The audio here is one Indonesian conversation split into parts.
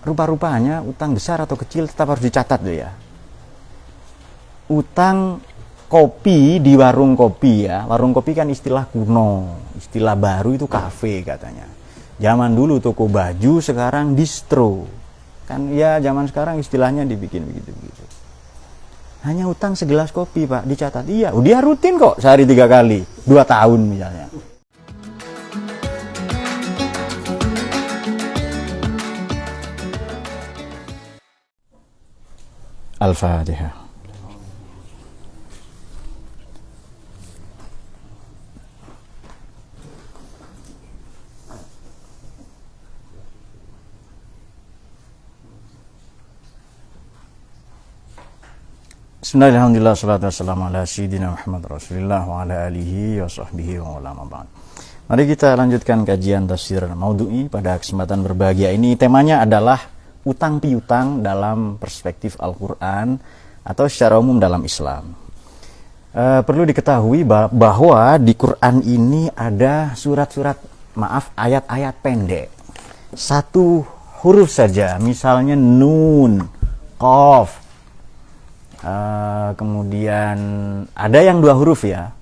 rupa-rupanya utang besar atau kecil tetap harus dicatat loh ya. Utang kopi di warung kopi ya, warung kopi kan istilah kuno, istilah baru itu kafe katanya. Zaman dulu toko baju, sekarang distro. Kan ya zaman sekarang istilahnya dibikin begitu-begitu. Hanya utang segelas kopi Pak, dicatat. Iya, dia rutin kok sehari 3 kali, 2 tahun misalnya. Al-Fatihah. Bismillahirrahmanirrahim. Wassalatu wassalamu ala sayyidina Muhammad Rasulillah wa ala alihi wa sahbihi wa ulama ba'd. Mari kita lanjutkan kajian tafsir Maudhu'i pada kesempatan berbahagia ini. Temanya adalah utang piutang dalam perspektif Al-Quran atau secara umum dalam Islam. Perlu diketahui bahwa di Quran ini ada ayat-ayat pendek. 1 huruf saja, misalnya nun, qaf. Kemudian ada yang 2 huruf ya,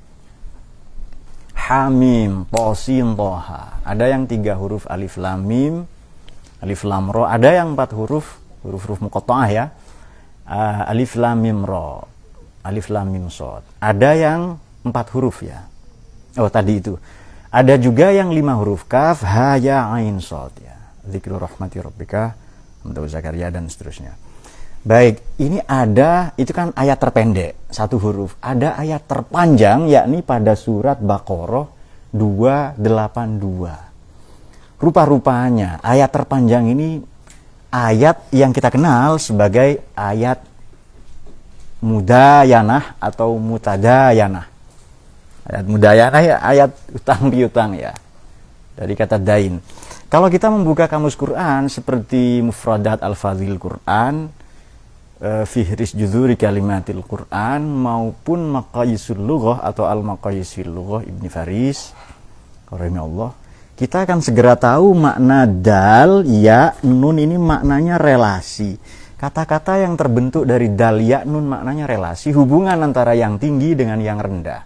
hamim, tosin, toha. Ada yang 3 huruf, alif lam mim, alif lam ro. Ada yang 4 huruf muqatta'ah ya, alif lam mim ro, alif lam mim shad. Ada yang 4 huruf ya. Oh tadi itu. Ada juga yang 5 huruf, kaf, ha, ya, ain, shad ya. Dzikru rahmati rabbika, Hamzah Zakaria dan seterusnya. Baik, ini ada, itu kan ayat terpendek, 1 huruf. Ada ayat terpanjang, yakni pada surat Baqarah 282. Rupa-rupanya, ayat terpanjang ini ayat yang kita kenal sebagai ayat mudayanah atau mutadayanah. Ayat mudayanah ya, ayat utang piutang ya, dari kata dain. Kalau kita membuka kamus Quran seperti Mufradat Al-Fadhil Quran, Fihris Juzuri Kalimatil Quran, maupun Maqayisul Lughah atau Al-Maqayisul Lughah Ibni Faris rahimahullah, kita akan segera tahu makna dal, ya, nun ini maknanya relasi. Kata-kata yang terbentuk dari dal, ya, nun maknanya relasi, hubungan antara yang tinggi dengan yang rendah.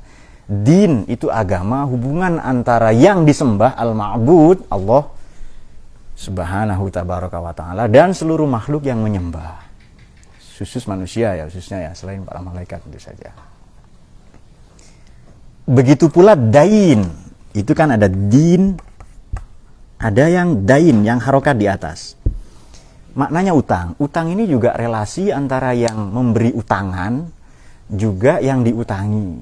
Din itu agama, hubungan antara yang disembah al-ma'bud Allah subhanahu tabaraka wa ta'ala dan seluruh makhluk yang menyembah, khusus manusia ya, khususnya ya, selain para malaikat tentu saja. Begitu pula dain, itu kan ada din, ada yang dain, yang harokat di atas. Maknanya utang. Utang ini juga relasi antara yang memberi utangan juga yang diutangi.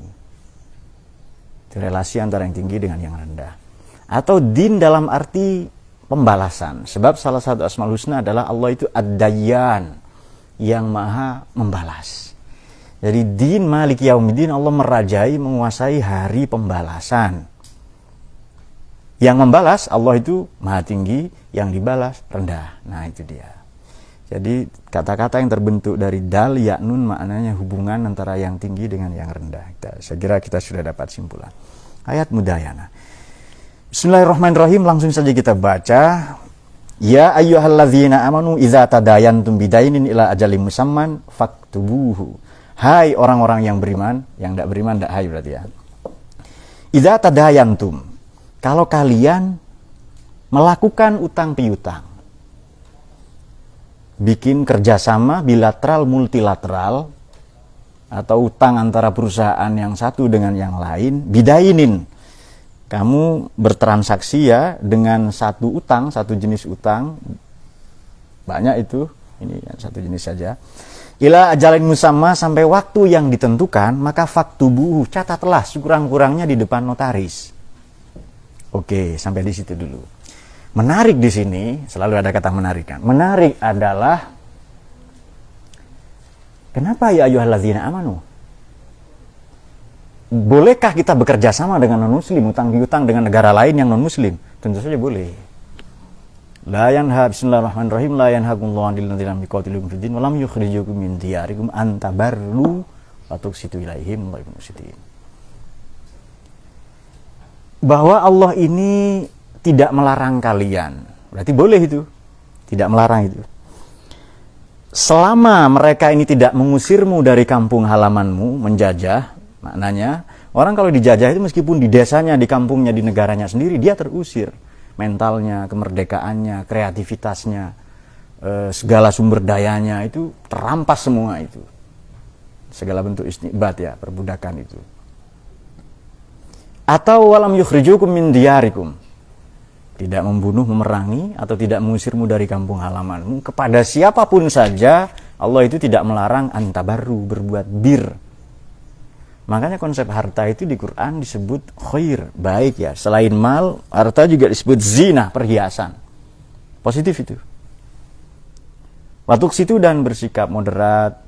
Itu relasi antara yang tinggi dengan yang rendah. Atau din dalam arti pembalasan. Sebab salah satu Asmaul Husna adalah Allah itu ad-dayyan, yang maha membalas. Jadi din Maliki Yaumiddin, Allah merajai, menguasai hari pembalasan. Yang membalas Allah itu maha tinggi, yang dibalas rendah. Nah itu dia. Jadi kata-kata yang terbentuk dari dal, ya, nun maknanya hubungan antara yang tinggi dengan yang rendah. Saya kira kita sudah dapat simpulan. Ayat mudayana. Bismillahirrahmanirrahim, langsung saja kita baca. Ya ayyuhalladzina amanu idza tadayantum bidainin ila ajalin musamman faktubuhu. Hai orang-orang yang beriman, yang tidak beriman tidak hai berarti ya. Idza tadayantum, kalau kalian melakukan utang piutang, bikin kerjasama bilateral multilateral atau utang antara perusahaan yang satu dengan yang lain, bidainin, kamu bertransaksi ya dengan satu utang, satu jenis utang, banyak itu, ini satu jenis saja. Ila ajalin musamma, sampai waktu yang ditentukan, maka faktubuhu, catatlah sekurang-kurangnya di depan notaris. Oke, sampai di situ dulu. Menarik di sini, selalu ada kata menarik kan. Menarik adalah, kenapa ya ayyuhalladzina amanu? Bolehkah kita bekerja sama dengan non-muslim, utang piutang dengan negara lain yang non-muslim? Tentu saja boleh. La yanha, bismillahirrahmanirrahim, la yanhakumullahu 'anil ladzina lam yuqatilukum fid din wa lam yukhrijukum min diyarikum an tabarru wa tuqsitu ilaihim wa yuqsitin. Bahwa Allah ini tidak melarang kalian. Berarti boleh itu. Tidak melarang itu. selama mereka ini tidak mengusirmu dari kampung halamanmu, menjajah, maknanya orang kalau dijajah itu meskipun di desanya, di kampungnya, di negaranya sendiri, dia terusir. Mentalnya, kemerdekaannya, kreativitasnya, segala sumber dayanya itu terampas semua itu. Segala bentuk istibat ya, perbudakan itu. Atau walam yukhrijukum min diyarikum. Tidak membunuh, memerangi, atau tidak mengusirmu dari kampung halamanmu. Kepada siapapun saja, Allah itu tidak melarang antabarru, berbuat bir. Makanya konsep harta itu di Quran disebut khair, baik ya. Selain mal, harta juga disebut zina, perhiasan. Positif itu. Watuk situ dan bersikap moderat,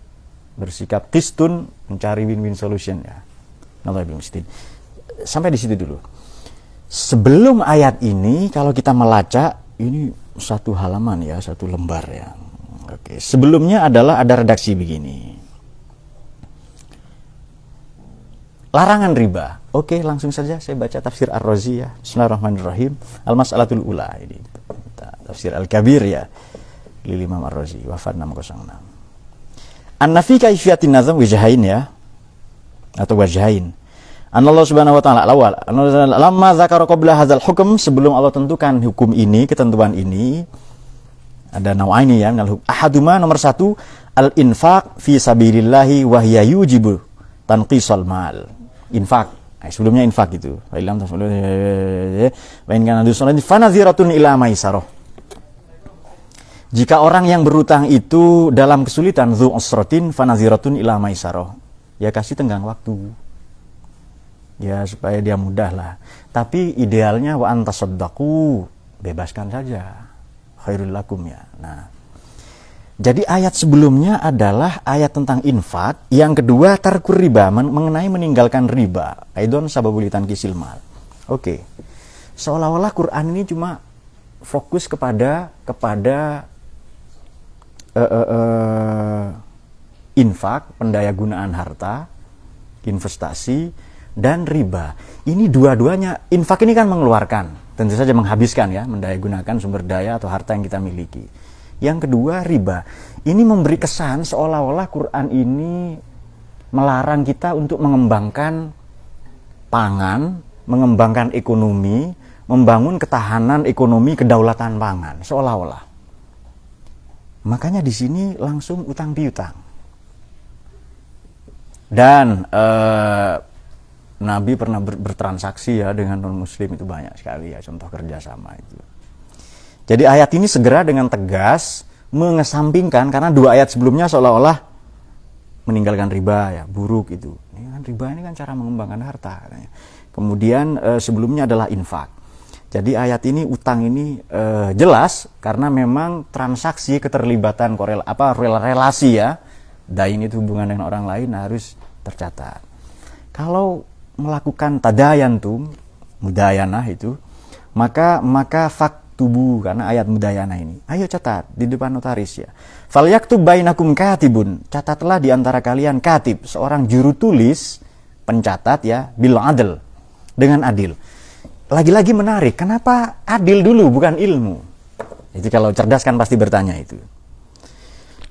bersikap qistun, mencari win-win solution ya. Sampai di situ dulu. Sebelum ayat ini, kalau kita melacak, ini satu halaman ya, satu lembar ya. Oke, sebelumnya adalah ada redaksi begini. Larangan riba. Oke, langsung saja saya baca tafsir Ar-Razi ya. Bismillahirrahmanirrahim. Al-Mas'alatul Ula ini. Tafsir Al-Kabir ya. Lil Imam Ar-Razi, wafat 606. An-nafi kaifiyatin nazam wajhain ya. Atau wajhain. Anallahu subhanahu wa ta'ala awal. Lamma zakara qabla hadzal hukm, sebelum Allah tentukan hukum ini, ketentuan ini, ada nau'aini ya, minal ahaduma nomor 1 al-infaq fi sabilillahi wa hiya yujibu tanqisal mal. Infak. Sebelumnya infak itu. Wa illam taf'alu wa in kana dusun fanaziratun ila maisarah. Jika orang yang berutang itu dalam kesulitan, dzu usratin fanaziratun ila maisarah. Ya kasih tenggang waktu. Ya supaya dia mudah lah. Tapi idealnya wa antasaddaqu, bebaskan saja. Khairul lakum ya. Nah, jadi ayat sebelumnya adalah ayat tentang infak, yang kedua tarkur riba, mengenai meninggalkan riba. Aidon sababulitan kisil mal. Oke. Seolah-olah Quran ini cuma fokus kepada infak, pendayagunaan harta, investasi, dan riba. Ini dua-duanya, infak ini kan mengeluarkan, tentu saja menghabiskan ya, mendayagunakan sumber daya atau harta yang kita miliki. Yang kedua riba. Ini memberi kesan seolah-olah Quran ini melarang kita untuk mengembangkan pangan, mengembangkan ekonomi, membangun ketahanan ekonomi, kedaulatan pangan, seolah-olah. Makanya di sini langsung utang piutang. Dan Nabi pernah bertransaksi ya dengan non-muslim, itu banyak sekali ya contoh kerjasama itu. Jadi ayat ini segera dengan tegas mengesampingkan, karena dua ayat sebelumnya seolah-olah meninggalkan riba ya, buruk itu. Ini kan riba ini kan cara mengembangkan harta katanya. Kemudian sebelumnya adalah infak. Jadi ayat ini utang ini jelas karena memang transaksi, keterlibatan, relasi ya. Dain itu hubungan dengan orang lain harus tercatat. Kalau melakukan tadayantum, mudayanah itu, maka faktubu, karena ayat mudayana ini. Ayo catat di depan notaris ya. Fal yaktub bainakum katibun, catatlah di antara kalian katib, seorang juru tulis, pencatat ya, bil adl, dengan adil. Lagi-lagi menarik, kenapa adil dulu bukan ilmu? Jadi kalau cerdas kan pasti bertanya itu.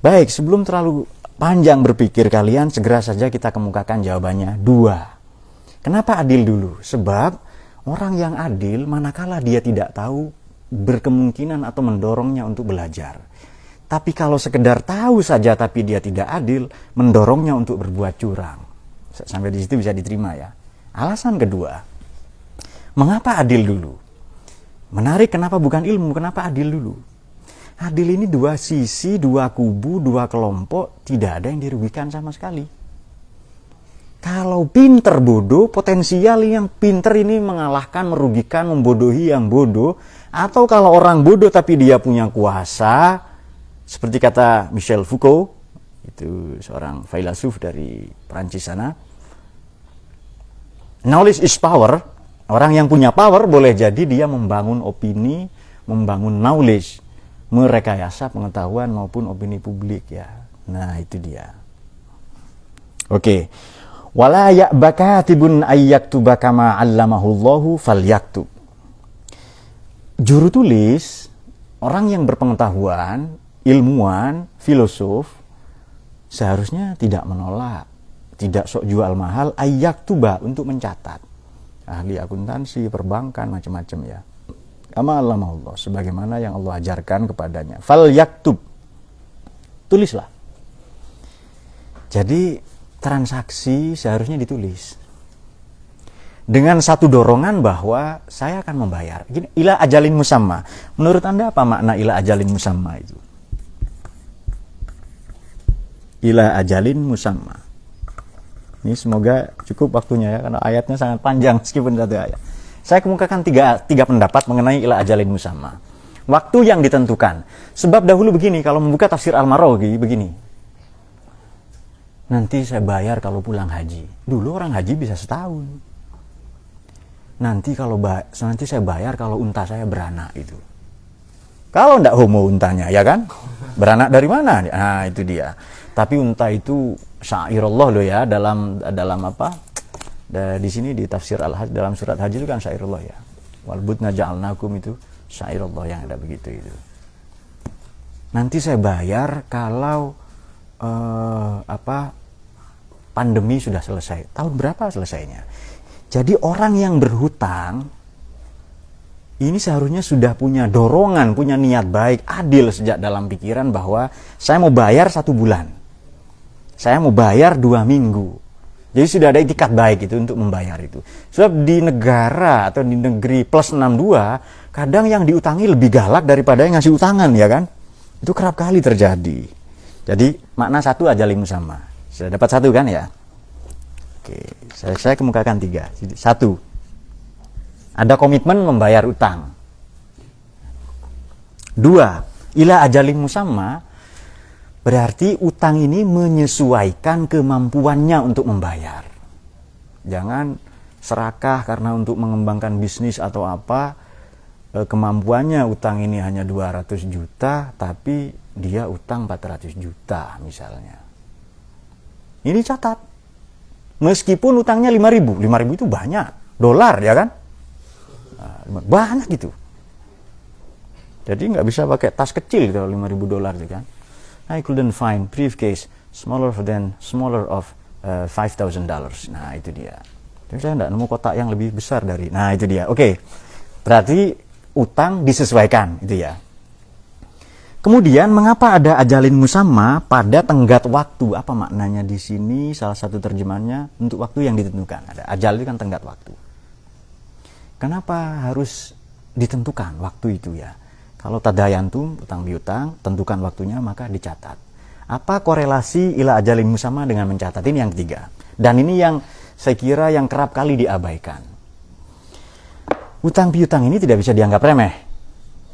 Baik, sebelum terlalu panjang berpikir kalian, segera saja kita kemukakan jawabannya. 2. Kenapa adil dulu? Sebab orang yang adil manakala dia tidak tahu, berkemungkinan atau mendorongnya untuk belajar. Tapi kalau sekedar tahu saja tapi dia tidak adil, mendorongnya untuk berbuat curang. Sampai di situ bisa diterima ya. Alasan kedua, mengapa adil dulu? Menarik, kenapa bukan ilmu? Kenapa adil dulu? Adil ini dua sisi, dua kubu, dua kelompok, tidak ada yang dirugikan sama sekali. Kalau pinter bodoh, potensial yang pinter ini mengalahkan, merugikan, membodohi yang bodoh. Atau kalau orang bodoh tapi dia punya kuasa, seperti kata Michel Foucault, itu seorang filsuf dari Prancis sana, knowledge is power. Orang yang punya power boleh jadi dia membangun opini, membangun knowledge, merekayasa pengetahuan maupun opini publik ya. Nah itu dia. Oke. Wala ya'bakatibun ayyaktuba kama 'allamahullahu falyaktub. Juru tulis, orang yang berpengetahuan ilmuwan, filosof seharusnya tidak menolak, tidak sok jual mahal ayak tuba untuk mencatat. Ahli akuntansi, perbankan, macam-macam ya. Kama Allah, sebagaimana yang Allah ajarkan kepadanya. Fal yaktub, tulislah. Jadi transaksi seharusnya ditulis dengan satu dorongan bahwa saya akan membayar. Gini, ila ajalin musamma. Menurut Anda apa makna ila ajalin musamma itu? Ila ajalin musamma. Ini semoga cukup waktunya ya, karena ayatnya sangat panjang meskipun satu ayat. Saya kemukakan tiga pendapat mengenai ila ajalin musamma. Waktu yang ditentukan. Sebab dahulu begini, kalau membuka tafsir Al-Maraghi begini. Nanti saya bayar kalau pulang haji. Dulu orang haji bisa setahun. Nanti saya bayar kalau unta saya beranak itu. Kalau ndak homo untanya, ya kan? Beranak dari mana? Nah, itu dia. Tapi unta itu syairullah loh ya, dalam apa? Di sini di tafsir Al-Hajj dalam surat haji itu kan syairullah ya. Wal budna ja'alnakum itu syairullah yang ada begitu itu. Nanti saya bayar kalau pandemi sudah selesai. Tahun berapa selesainya? Jadi orang yang berhutang ini seharusnya sudah punya dorongan, punya niat baik, adil sejak dalam pikiran bahwa saya mau bayar 1 bulan. Saya mau bayar 2 minggu. Jadi sudah ada itikat baik itu untuk membayar itu. Sebab di negara atau di negeri plus 62, kadang yang diutangi lebih galak daripada yang ngasih utangan, ya kan? Itu kerap kali terjadi. Jadi makna satu ajalin musamma. Sudah dapat satu kan ya? Oke, saya kemukakan 3. Jadi, 1. Ada komitmen membayar utang. 2. Ila ajalin musamma berarti utang ini menyesuaikan kemampuannya untuk membayar. Jangan serakah karena untuk mengembangkan bisnis atau apa, kemampuannya utang ini hanya 200 juta, tapi dia utang 400 juta misalnya. Ini catat. Meskipun utangnya 5.000 itu banyak. Dolar ya kan? Banyak gitu. Jadi nggak bisa pakai tas kecil kalau 5.000 dolar itu kan. I couldn't find briefcase smaller of $5,000. Nah itu dia. Jadi saya nggak nemu kotak yang lebih besar dari. Nah itu dia. Oke. Berarti utang disesuaikan itu ya. Kemudian mengapa ada ajalin musamma pada tenggat waktu? Apa maknanya di sini? Salah satu terjemahannya untuk waktu yang ditentukan. Ada ajal itu kan tenggat waktu. Kenapa harus ditentukan waktu itu ya? Kalau tadayantum, utang piutang, tentukan waktunya maka dicatat. Apa korelasi ila ajalin musamma dengan mencatat? Ini yang ketiga. Dan ini yang saya kira yang kerap kali diabaikan. Utang piutang ini tidak bisa dianggap remeh.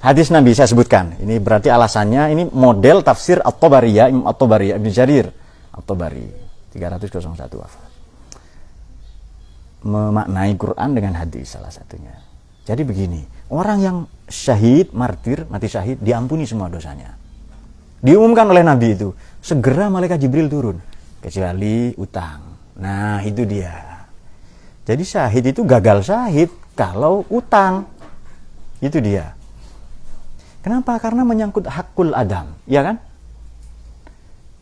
Hadis Nabi saya sebutkan. Ini berarti alasannya, ini model tafsir At-Tabari ya, Imam At-Tabari, Ibn Jarir At-Tabari 301 wafat. Memaknai Quran dengan hadis salah satunya. Jadi begini, orang yang syahid, martir, mati syahid, diampuni semua dosanya. Diumumkan oleh Nabi itu, segera malaikat Jibril turun, kecuali utang. Nah itu dia. Jadi syahid itu gagal syahid kalau utang. Itu dia. Kenapa? Karena menyangkut hakul adam, ya kan?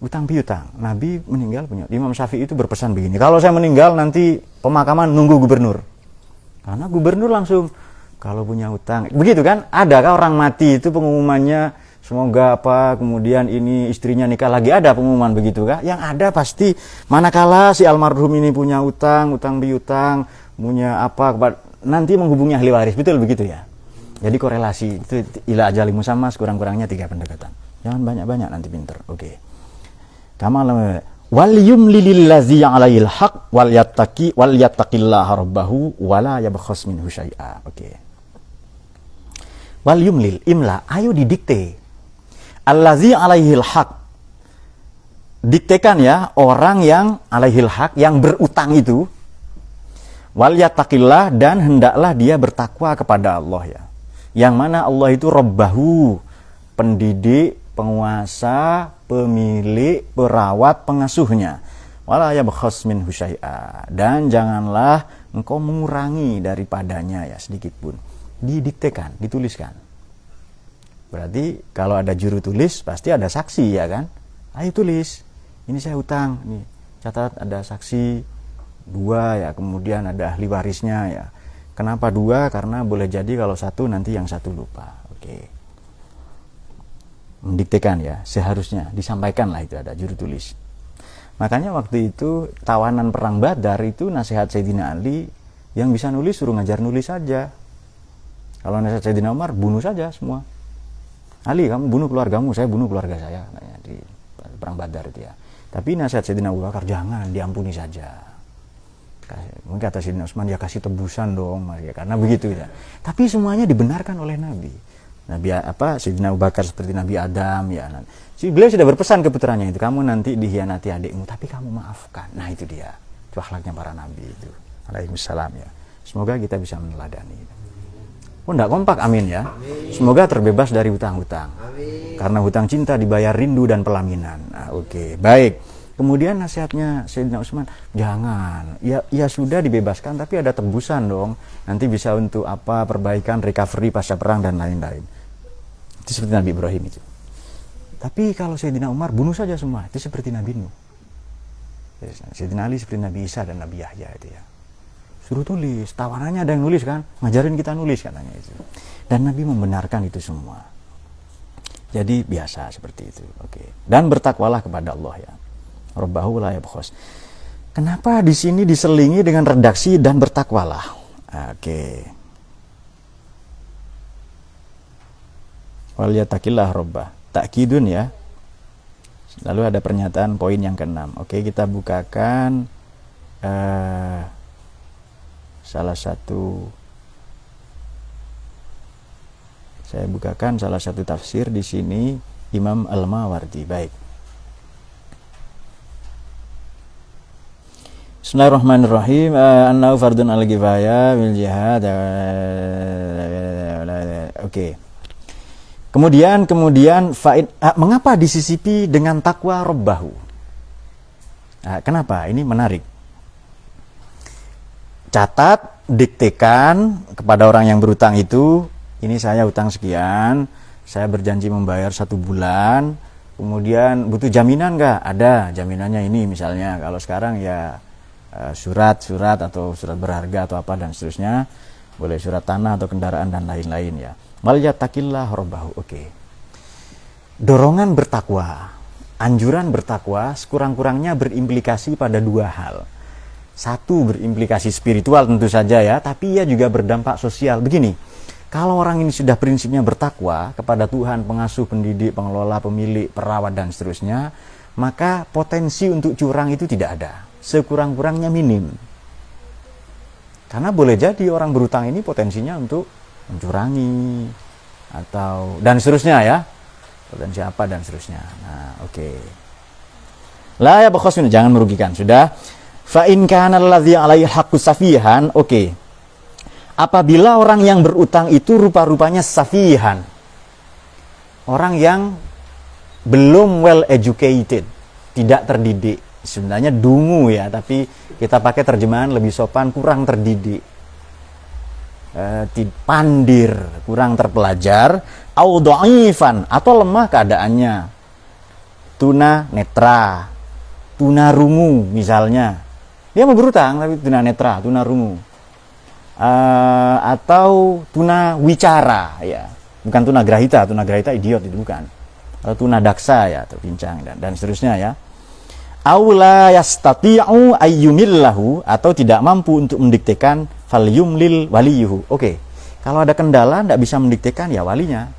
Utang piutang. Nabi meninggal punya. Imam Syafi'i itu berpesan begini, kalau saya meninggal nanti pemakaman nunggu gubernur. Karena gubernur langsung, kalau punya utang. Begitu kan? Adakah orang mati itu pengumumannya, semoga apa, kemudian ini istrinya nikah lagi, ada pengumuman begitu kah? Yang ada pasti, manakala si almarhum ini punya utang piutang, punya apa, nanti menghubungi ahli waris. Betul begitu ya? Jadi korelasi itu ila ajalin musamma sekurang-kurangnya 3 pendekatan. Jangan banyak-banyak nanti pinter. Oke. Kama wal yumlil ladzi 'alaihil haq wal yattaqillaha rabbahu wala yabkhas minhu syai'a. Oke. Wal yumlil, imla, ayo didikte. Allazi 'alaihil haq. Diktekan ya orang yang 'alaihil haq, yang berutang itu. Wal yattaqillah, dan hendaklah dia bertakwa kepada Allah ya. Yang mana Allah itu Rabbahu, pendidik, penguasa, pemilik, perawat, pengasuhnya. Wala yabkhas minhu syai'a, dan janganlah engkau mengurangi daripadanya ya sedikit pun. Didiktekan, dituliskan. Berarti kalau ada juru tulis pasti ada saksi ya kan. Ayo tulis, ini saya hutang, nih catat ada saksi 2 ya, kemudian ada ahli warisnya ya. Kenapa 2? Karena boleh jadi kalau 1 nanti yang 1 lupa. Oke. Mendiktekan ya, seharusnya disampaikan lah itu ada juru tulis. Makanya waktu itu tawanan perang Badar itu nasihat Sayyidina Ali, yang bisa nulis suruh ngajar nulis saja. Kalau nasihat Sayyidina Umar, bunuh saja semua. Ali, kamu bunuh keluargamu, saya bunuh keluarga saya, di perang Badar itu ya. Tapi nasihat Sayyidina Abu Bakar, jangan, diampuni saja. Mungkin kata Sayyidina Utsman, ya kasih tebusan dong, ya, karena begitu ya. Tapi semuanya dibenarkan oleh Nabi. Sayyidina Abu Bakar seperti Nabi Adam ya. Beliau sudah berpesan ke putranya itu, kamu nanti dihianati adikmu, tapi kamu maafkan. Nah itu dia, itu akhlaknya para Nabi itu. Alaihissalam ya. Semoga kita bisa meneladani. Oh enggak kompak, amin ya. Semoga terbebas dari hutang-hutang. Karena hutang cinta dibayar rindu dan pelaminan. Nah, oke. Baik. Kemudian nasihatnya Sayyidina Utsman, jangan. Ya sudah dibebaskan tapi ada tebusan dong. Nanti bisa untuk apa? Perbaikan, recovery pasca perang dan lain-lain. Itu seperti Nabi Ibrahim itu. Tapi kalau Sayyidina Umar, bunuh saja semua. Itu seperti Nabi Nuh. Sayyidina Ali seperti Nabi Isa dan Nabi Yahya itu ya. Suruh tulis, tawanannya ada yang nulis kan, ngajarin kita nulis katanya itu. Dan Nabi membenarkan itu semua. Jadi biasa seperti itu. Oke. Dan bertakwalah kepada Allah ya. Rabbahu la yabkhos. Kenapa di sini diselingi dengan redaksi dan bertakwalah? Oke. Wal yattaqillah rabbah. Takkidun ya. Lalu ada pernyataan poin yang ke-6. Oke, kita bukakan salah satu tafsir di sini Imam Al-Mawardi. Baik. Bismillahirrahmanirrahim. Annahu fardun al-kifayah bil jihad. Oke. Kemudian mengapa disisipi dengan takwa rabbahu? Nah, kenapa? Ini menarik. Catat, diktekan kepada orang yang berutang itu, ini saya utang sekian, saya berjanji membayar 1 bulan, kemudian butuh jaminan nggak? Ada, jaminannya ini misalnya, kalau sekarang ya surat atau surat berharga atau apa dan seterusnya, boleh surat tanah atau kendaraan dan lain-lain ya. Wal yattaqillah rabbahu. Oke. Dorongan bertakwa, anjuran bertakwa sekurang-kurangnya berimplikasi pada 2 hal. 1 berimplikasi spiritual tentu saja ya, tapi ia juga berdampak sosial. Begini, kalau orang ini sudah prinsipnya bertakwa kepada Tuhan, pengasuh, pendidik, pengelola, pemilik, perawat dan seterusnya, maka potensi untuk curang itu tidak ada. Sekurang-kurangnya minim. Karena boleh jadi orang berutang ini potensinya untuk mencurangi atau dan seterusnya ya. Potensi apa dan seterusnya. Nah, oke. La ya bakhos, jangan merugikan. Sudah. Fa in kana alladzi alaihi haqqu safihan, oke. Apabila orang yang berutang itu rupa-rupanya safihan. Orang yang belum well educated, tidak terdidik. Sebenarnya dungu ya, tapi kita pakai terjemahan lebih sopan, kurang terdidik. Pandir, kurang terpelajar, au dhaifan atau lemah keadaannya. Tuna netra, tuna rungu misalnya. Dia mau berutang tapi tuna netra, tuna rungu. Atau tuna wicara ya. Bukan tuna grahita idiot itu bukan. Atau tuna daksa ya, atau pincang dan seterusnya ya. Aula yastati'u ayyumillahu, atau tidak mampu untuk mendiktekan, falyumlil waliyuhu. Oke. Kalau ada kendala tidak bisa mendiktekan ya walinya.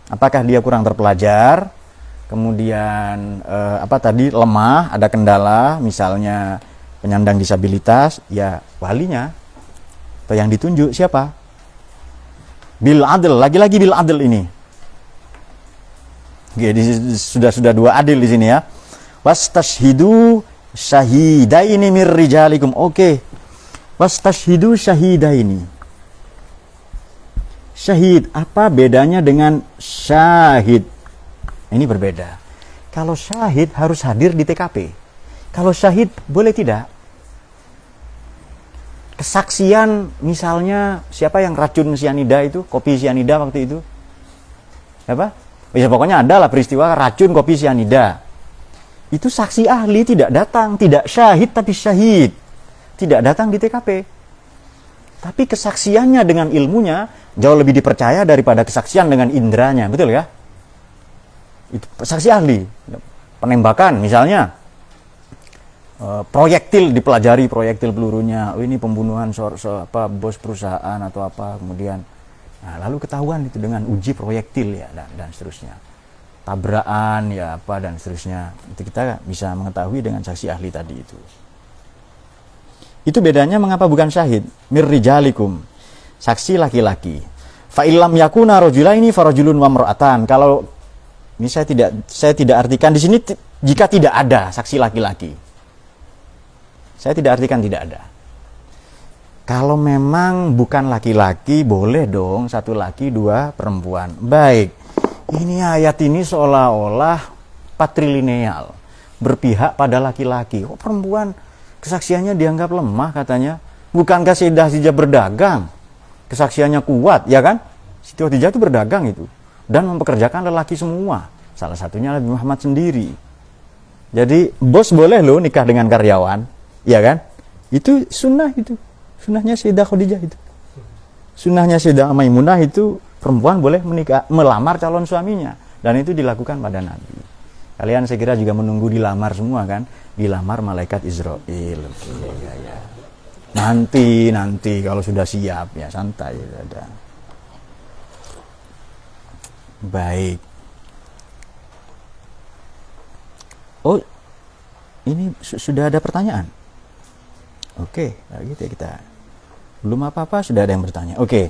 Apakah dia kurang terpelajar? Kemudian lemah, ada kendala, misalnya penyandang disabilitas, ya walinya. Atau yang ditunjuk siapa? Bil adl, lagi-lagi bil adl ini. Oke, sudah 2 adil di sini ya. Wastashhidu syahidaini mir rijalikum. Oke. Wastashhidu syahidaini. Syahid, apa bedanya dengan syahid? Ini berbeda. Kalau syahid harus hadir di TKP. Kalau syahid boleh tidak. Kesaksian misalnya siapa yang racun sianida itu, kopi sianida waktu itu? Apa? Ya pokoknya adalah peristiwa racun kopi sianida. Itu saksi ahli tidak datang, tidak syahid tapi syahid. Tidak datang di TKP. Tapi kesaksiannya dengan ilmunya jauh lebih dipercaya daripada kesaksian dengan indranya, betul ya? Itu saksi ahli. Penembakan misalnya, proyektil dipelajari, proyektil pelurunya, ini pembunuhan bos perusahaan atau apa, kemudian lalu ketahuan itu dengan uji proyektil ya, dan seterusnya, tabrakan ya apa dan seterusnya, itu kita bisa mengetahui dengan saksi ahli tadi itu. Itu bedanya mengapa bukan syahid. Mirrijalikum, saksi laki-laki. Fa illam yakuna rajulaini farajulun wa mar'atan. Kalau ini saya tidak artikan di sini jika tidak ada saksi laki-laki. Saya tidak artikan tidak ada. Kalau memang bukan laki-laki, boleh dong satu laki dua perempuan. Baik. Ini ayat ini seolah-olah patrilineal, berpihak pada laki-laki. Oh, perempuan kesaksiannya dianggap lemah katanya. Bukankah Sayyidah Khadijah berdagang? Kesaksiannya kuat, ya kan? Siti Khadijah itu berdagang itu. Dan mempekerjakan lelaki semua. Salah satunya Nabi Muhammad sendiri. Jadi bos boleh loh nikah dengan karyawan, ya kan? Itu sunnah itu. Sunnahnya Sayyidah Khadijah itu. Sunnahnya Sayyidah Maimunah itu perempuan boleh melamar calon suaminya. Dan itu dilakukan pada Nabi. Kalian saya kira juga menunggu dilamar semua kan? Dilamar malaikat Israel. Ya. Nanti kalau sudah siap ya santai ada. Baik. Oh, ini sudah ada pertanyaan. Oke, gitu ya kita. Belum apa-apa sudah ada yang bertanya. Oke.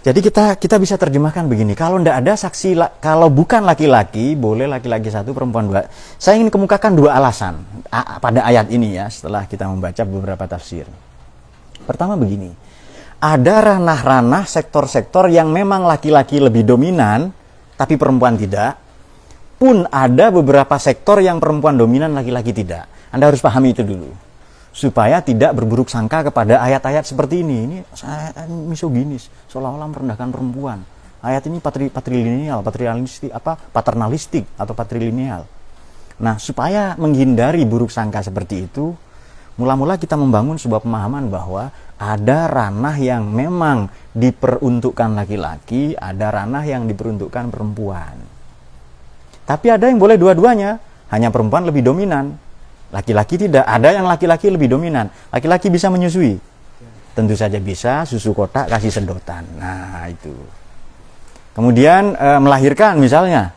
Jadi kita bisa terjemahkan begini. Kalau tidak ada saksi, kalau bukan laki-laki, boleh laki-laki satu, perempuan dua. Saya ingin kemukakan dua alasan pada ayat ini ya, setelah kita membaca beberapa tafsir. Pertama begini. Ada ranah-ranah sektor-sektor yang memang laki-laki lebih dominan, tapi perempuan tidak. Pun ada beberapa sektor yang perempuan dominan, laki-laki tidak. Anda harus pahami itu dulu. Supaya tidak berburuk sangka kepada ayat-ayat seperti ini. Ini misoginis, seolah-olah merendahkan perempuan. Ayat ini patrilineal, paternalistik atau patrilineal. Nah, supaya menghindari buruk sangka seperti itu, mula-mula kita membangun sebuah pemahaman bahwa ada ranah yang memang diperuntukkan laki-laki, ada ranah yang diperuntukkan perempuan. Tapi ada yang boleh dua-duanya, hanya perempuan lebih dominan. Laki-laki tidak, ada yang laki-laki lebih dominan. Laki-laki bisa menyusui. Tentu saja bisa, susu kotak kasih sedotan. Nah, itu. Kemudian melahirkan misalnya.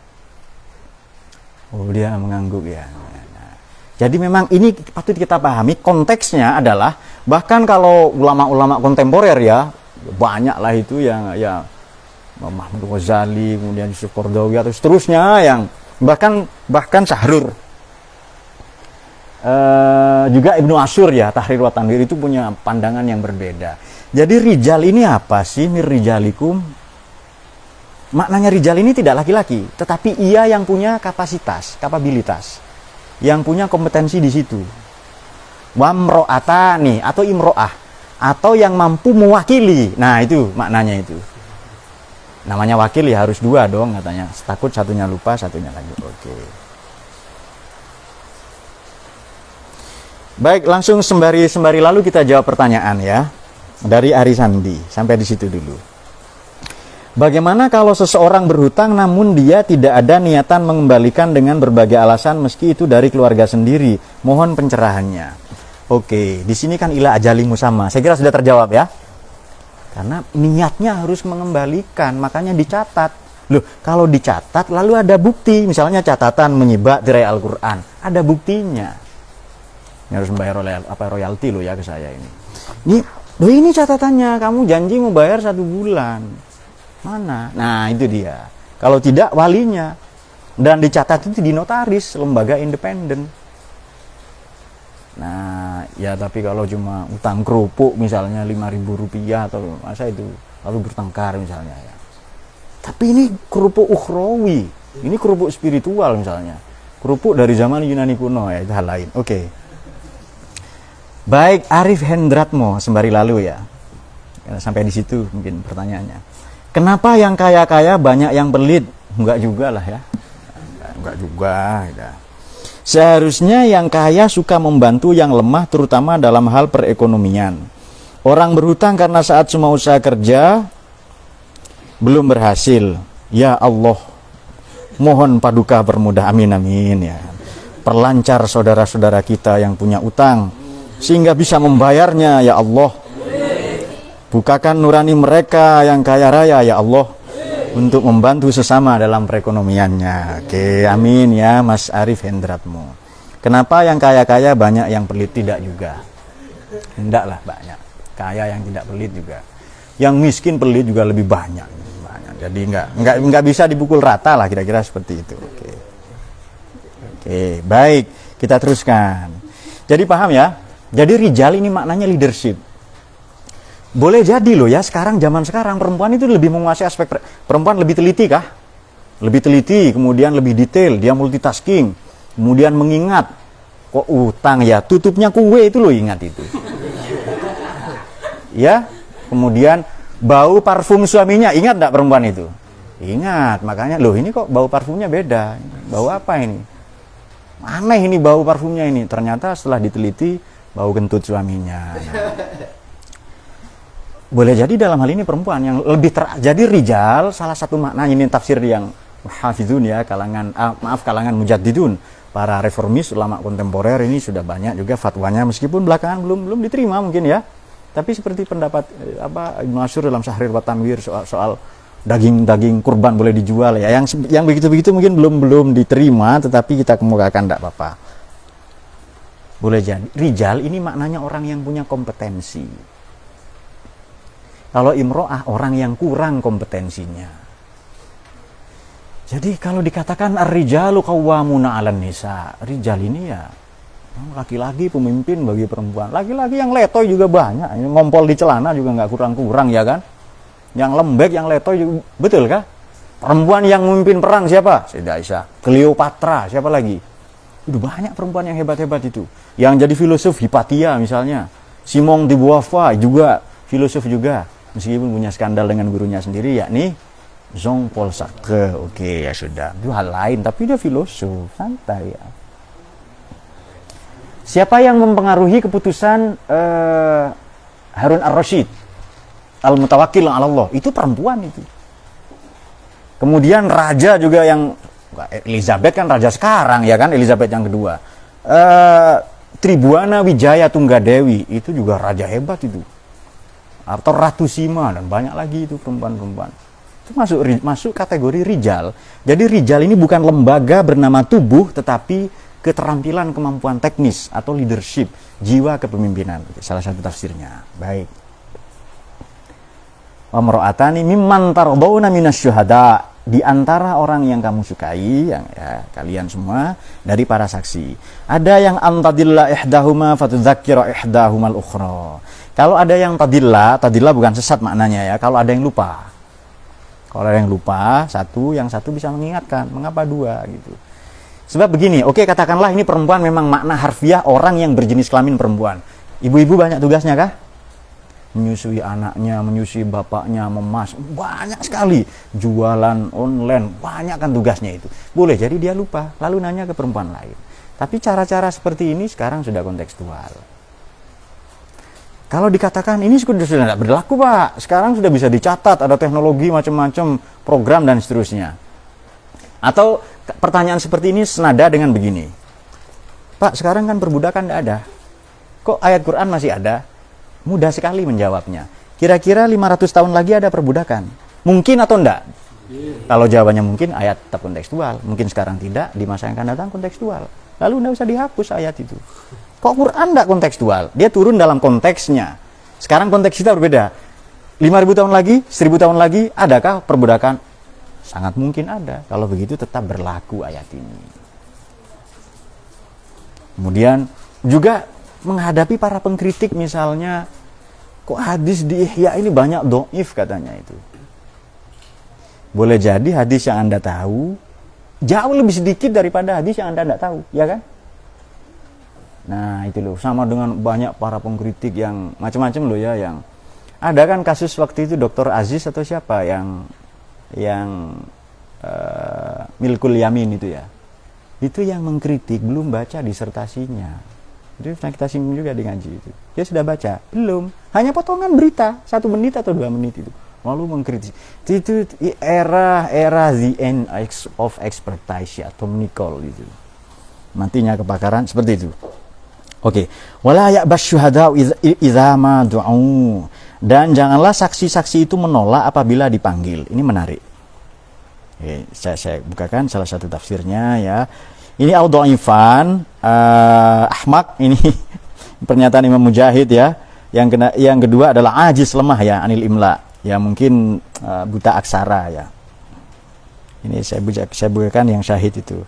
Oh, dia mengangguk ya. Nah, jadi memang ini patut kita pahami, konteksnya adalah bahkan kalau ulama-ulama kontemporer ya, banyaklah itu yang ya Muhammad Ghazali, kemudian Yusuf Qaradawi atau seterusnya yang bahkan Sahrur. Juga Ibnu Asyur ya, Tahrir wa Tanwir itu punya pandangan yang berbeda. Jadi rijal ini apa sih? Mirrijalikum. Maknanya rijal ini tidak laki-laki, tetapi ia yang punya kapabilitas, yang punya kompetensi di situ. Wamro'atani atau imro'ah, atau yang mampu mewakili. Nah, itu maknanya itu. Namanya wakil ya harus dua dong katanya. Takut satunya lupa, satunya lagi. Oke. Baik, langsung sembari lalu kita jawab pertanyaan ya. Dari Ari Sandi, sampai di situ dulu. Bagaimana kalau seseorang berhutang namun dia tidak ada niatan mengembalikan dengan berbagai alasan meski itu dari keluarga sendiri? Mohon pencerahannya. Oke, di sini kan ila ajali musamma. Saya kira sudah terjawab ya. Karena niatnya harus mengembalikan, makanya dicatat. Loh, kalau dicatat lalu ada bukti, misalnya catatan menyibak tirai Al-Qur'an, ada buktinya. Ini harus membayar royalti loh ya ke saya ini. Ini catatannya, kamu janji mau bayar 1 bulan. Mana? Nah, itu dia. Kalau tidak walinya. Dan dicatat itu di notaris, lembaga independen. Nah, ya tapi kalau cuma utang kerupuk misalnya Rp5.000 atau masa itu lalu bertengkar misalnya ya. Tapi ini kerupuk ukhrawi, ini kerupuk spiritual misalnya. Kerupuk dari zaman Yunani kuno ya, itu hal lain. Oke. Baik, Arif Hendratmo sembari lalu ya. Sampai di situ mungkin pertanyaannya. Kenapa yang kaya-kaya banyak yang pelit Enggak juga lah ya. Enggak juga. Ya. Seharusnya yang kaya suka membantu yang lemah, terutama dalam hal perekonomian. Orang berhutang karena saat semua usaha kerja belum berhasil. Ya Allah, mohon paduka permudah, amin amin ya. Perlancar saudara-saudara kita yang punya utang sehingga bisa membayarnya ya Allah. Bukakan nurani mereka yang kaya raya ya Allah untuk membantu sesama dalam perekonomiannya. Oke, amin ya Mas Arif Hendratmu. Kenapa yang kaya-kaya banyak yang pelit? Tidak juga. Hendaklah banyak. Kaya yang tidak pelit juga. Yang miskin pelit juga lebih banyak. Jadi enggak bisa dipukul rata lah, kira-kira seperti itu. Oke, baik, kita teruskan. Jadi paham ya? Jadi rijal ini maknanya leadership. Boleh jadi loh ya, zaman sekarang perempuan itu lebih menguasai aspek perempuan lebih teliti kah? Lebih teliti, kemudian lebih detail, dia multitasking, kemudian mengingat. Kok utang ya, tutupnya kue itu loh, ingat itu. Ya, kemudian bau parfum suaminya, ingat enggak perempuan itu? Ingat, makanya loh ini kok bau parfumnya beda. Bau apa ini? Aneh ini bau parfumnya ini. Ternyata setelah diteliti bau kentut suaminya. Boleh jadi dalam hal ini perempuan yang lebih jadi rijal, salah satu maknanya ini tafsir yang hafizun ya, kalangan mujaddidun, para reformis ulama kontemporer ini sudah banyak juga fatwanya, meskipun belakangan belum diterima mungkin ya. Tapi seperti pendapat Ibnu Asyur dalam Syahrir wa Tanwir soal daging kurban boleh dijual ya. Yang begitu-begitu mungkin belum diterima, tetapi kita kemukakan tidak apa-apa. Boleh jadi rijal ini maknanya orang yang punya kompetensi. Kalau imro'ah orang yang kurang kompetensinya. Jadi kalau dikatakan ar-rijalu qawwamuna 'alan nisa, rijal ini ya laki-laki pemimpin bagi perempuan. Laki-laki yang letoy juga banyak, ngompol di celana juga nggak kurang-kurang ya kan. Yang lembek, yang letoy juga, betul kah? Perempuan yang memimpin perang siapa? Sayyidah Aisyah. Cleopatra, siapa lagi? Udah banyak perempuan yang hebat-hebat itu. Yang jadi filosof Hipatia misalnya. Simone de Beauvoir juga filosof juga. Meskipun punya skandal dengan gurunya sendiri, yakni Jean-Paul Sartre. Oke, ya sudah. Itu hal lain, tapi dia filosof, santai ya. Siapa yang mempengaruhi keputusan Harun ar-Rasyid? Al-Mutawakkil 'ala Allah. Itu perempuan itu. Kemudian raja juga yang Elizabeth kan raja sekarang ya kan, Elizabeth yang kedua. Tribuana Wijaya Tunggadewi itu juga raja hebat itu. Atau Ratu Sima dan banyak lagi itu perempuan-perempuan. Itu masuk kategori rijal. Jadi rijal ini bukan lembaga bernama tubuh, tetapi keterampilan kemampuan teknis atau leadership, jiwa kepemimpinan. Salah satu tafsirnya. Baik. Wamro'atani mimman tardawna minasyuhada, di antara orang yang kamu sukai, yang ya, kalian semua dari para saksi. Ada yang antadilla ihdahuma fatudzakkira ihdahumal ukhra. Kalau ada yang tadilla bukan sesat maknanya ya. Kalau ada yang lupa. Kalau ada yang lupa, yang satu bisa mengingatkan. Mengapa dua gitu. Sebab begini, oke katakanlah ini perempuan memang makna harfiah orang yang berjenis kelamin perempuan. Ibu-ibu banyak tugasnya kah? Menyusui anaknya, menyusui bapaknya, banyak sekali. Jualan online, banyak kan tugasnya itu. Boleh jadi dia lupa, lalu nanya ke perempuan lain. Tapi cara-cara seperti ini sekarang sudah kontekstual. Kalau dikatakan ini sudah tidak berlaku Pak, sekarang sudah bisa dicatat, ada teknologi macam-macam, program dan seterusnya. Atau pertanyaan seperti ini senada dengan begini, Pak sekarang kan perbudakan tidak ada, kok ayat Quran masih ada? Mudah sekali menjawabnya. Kira-kira 500 tahun lagi ada perbudakan? Mungkin atau enggak? Kalau jawabannya mungkin, ayat tetap kontekstual. Mungkin sekarang tidak, di masa yang akan datang kontekstual. Lalu tidak usah dihapus ayat itu. Kok Quran tidak kontekstual? Dia turun dalam konteksnya. Sekarang konteks kita berbeda. 5.000 tahun lagi, 1.000 tahun lagi, adakah perbudakan? Sangat mungkin ada. Kalau begitu tetap berlaku ayat ini. Kemudian juga menghadapi para pengkritik misalnya, kok hadis di Ihya ini banyak dhaif katanya itu. Boleh jadi hadis yang Anda tahu jauh lebih sedikit daripada hadis yang Anda tidak tahu, ya kan? Nah itu loh, sama dengan banyak para pengkritik yang macam-macam loh ya, yang ada kan kasus waktu itu Dr. Aziz atau siapa yang Milkul Yamin itu ya. Itu yang mengkritik belum baca disertasinya. Itu pernah kita singgung juga di ngaji itu. Dia sudah baca? Belum. Hanya potongan berita 1 menit atau 2 menit itu. Lalu mengkritik. Itu era the end of expertise atau Nicole itu. Matinya kebakaran seperti itu. Oke. Wala ya'bas syuhada idza ma du'u. Dan janganlah saksi-saksi itu menolak apabila dipanggil. Ini menarik. Oke, saya bukakan salah satu tafsirnya ya. Ini al-dhaifan ahmaq ini pernyataan Imam Mujahid ya. Yang kedua adalah ajiz lemah ya anil imla. Ya mungkin buta aksara ya. Ini saya bukakan yang syahid itu.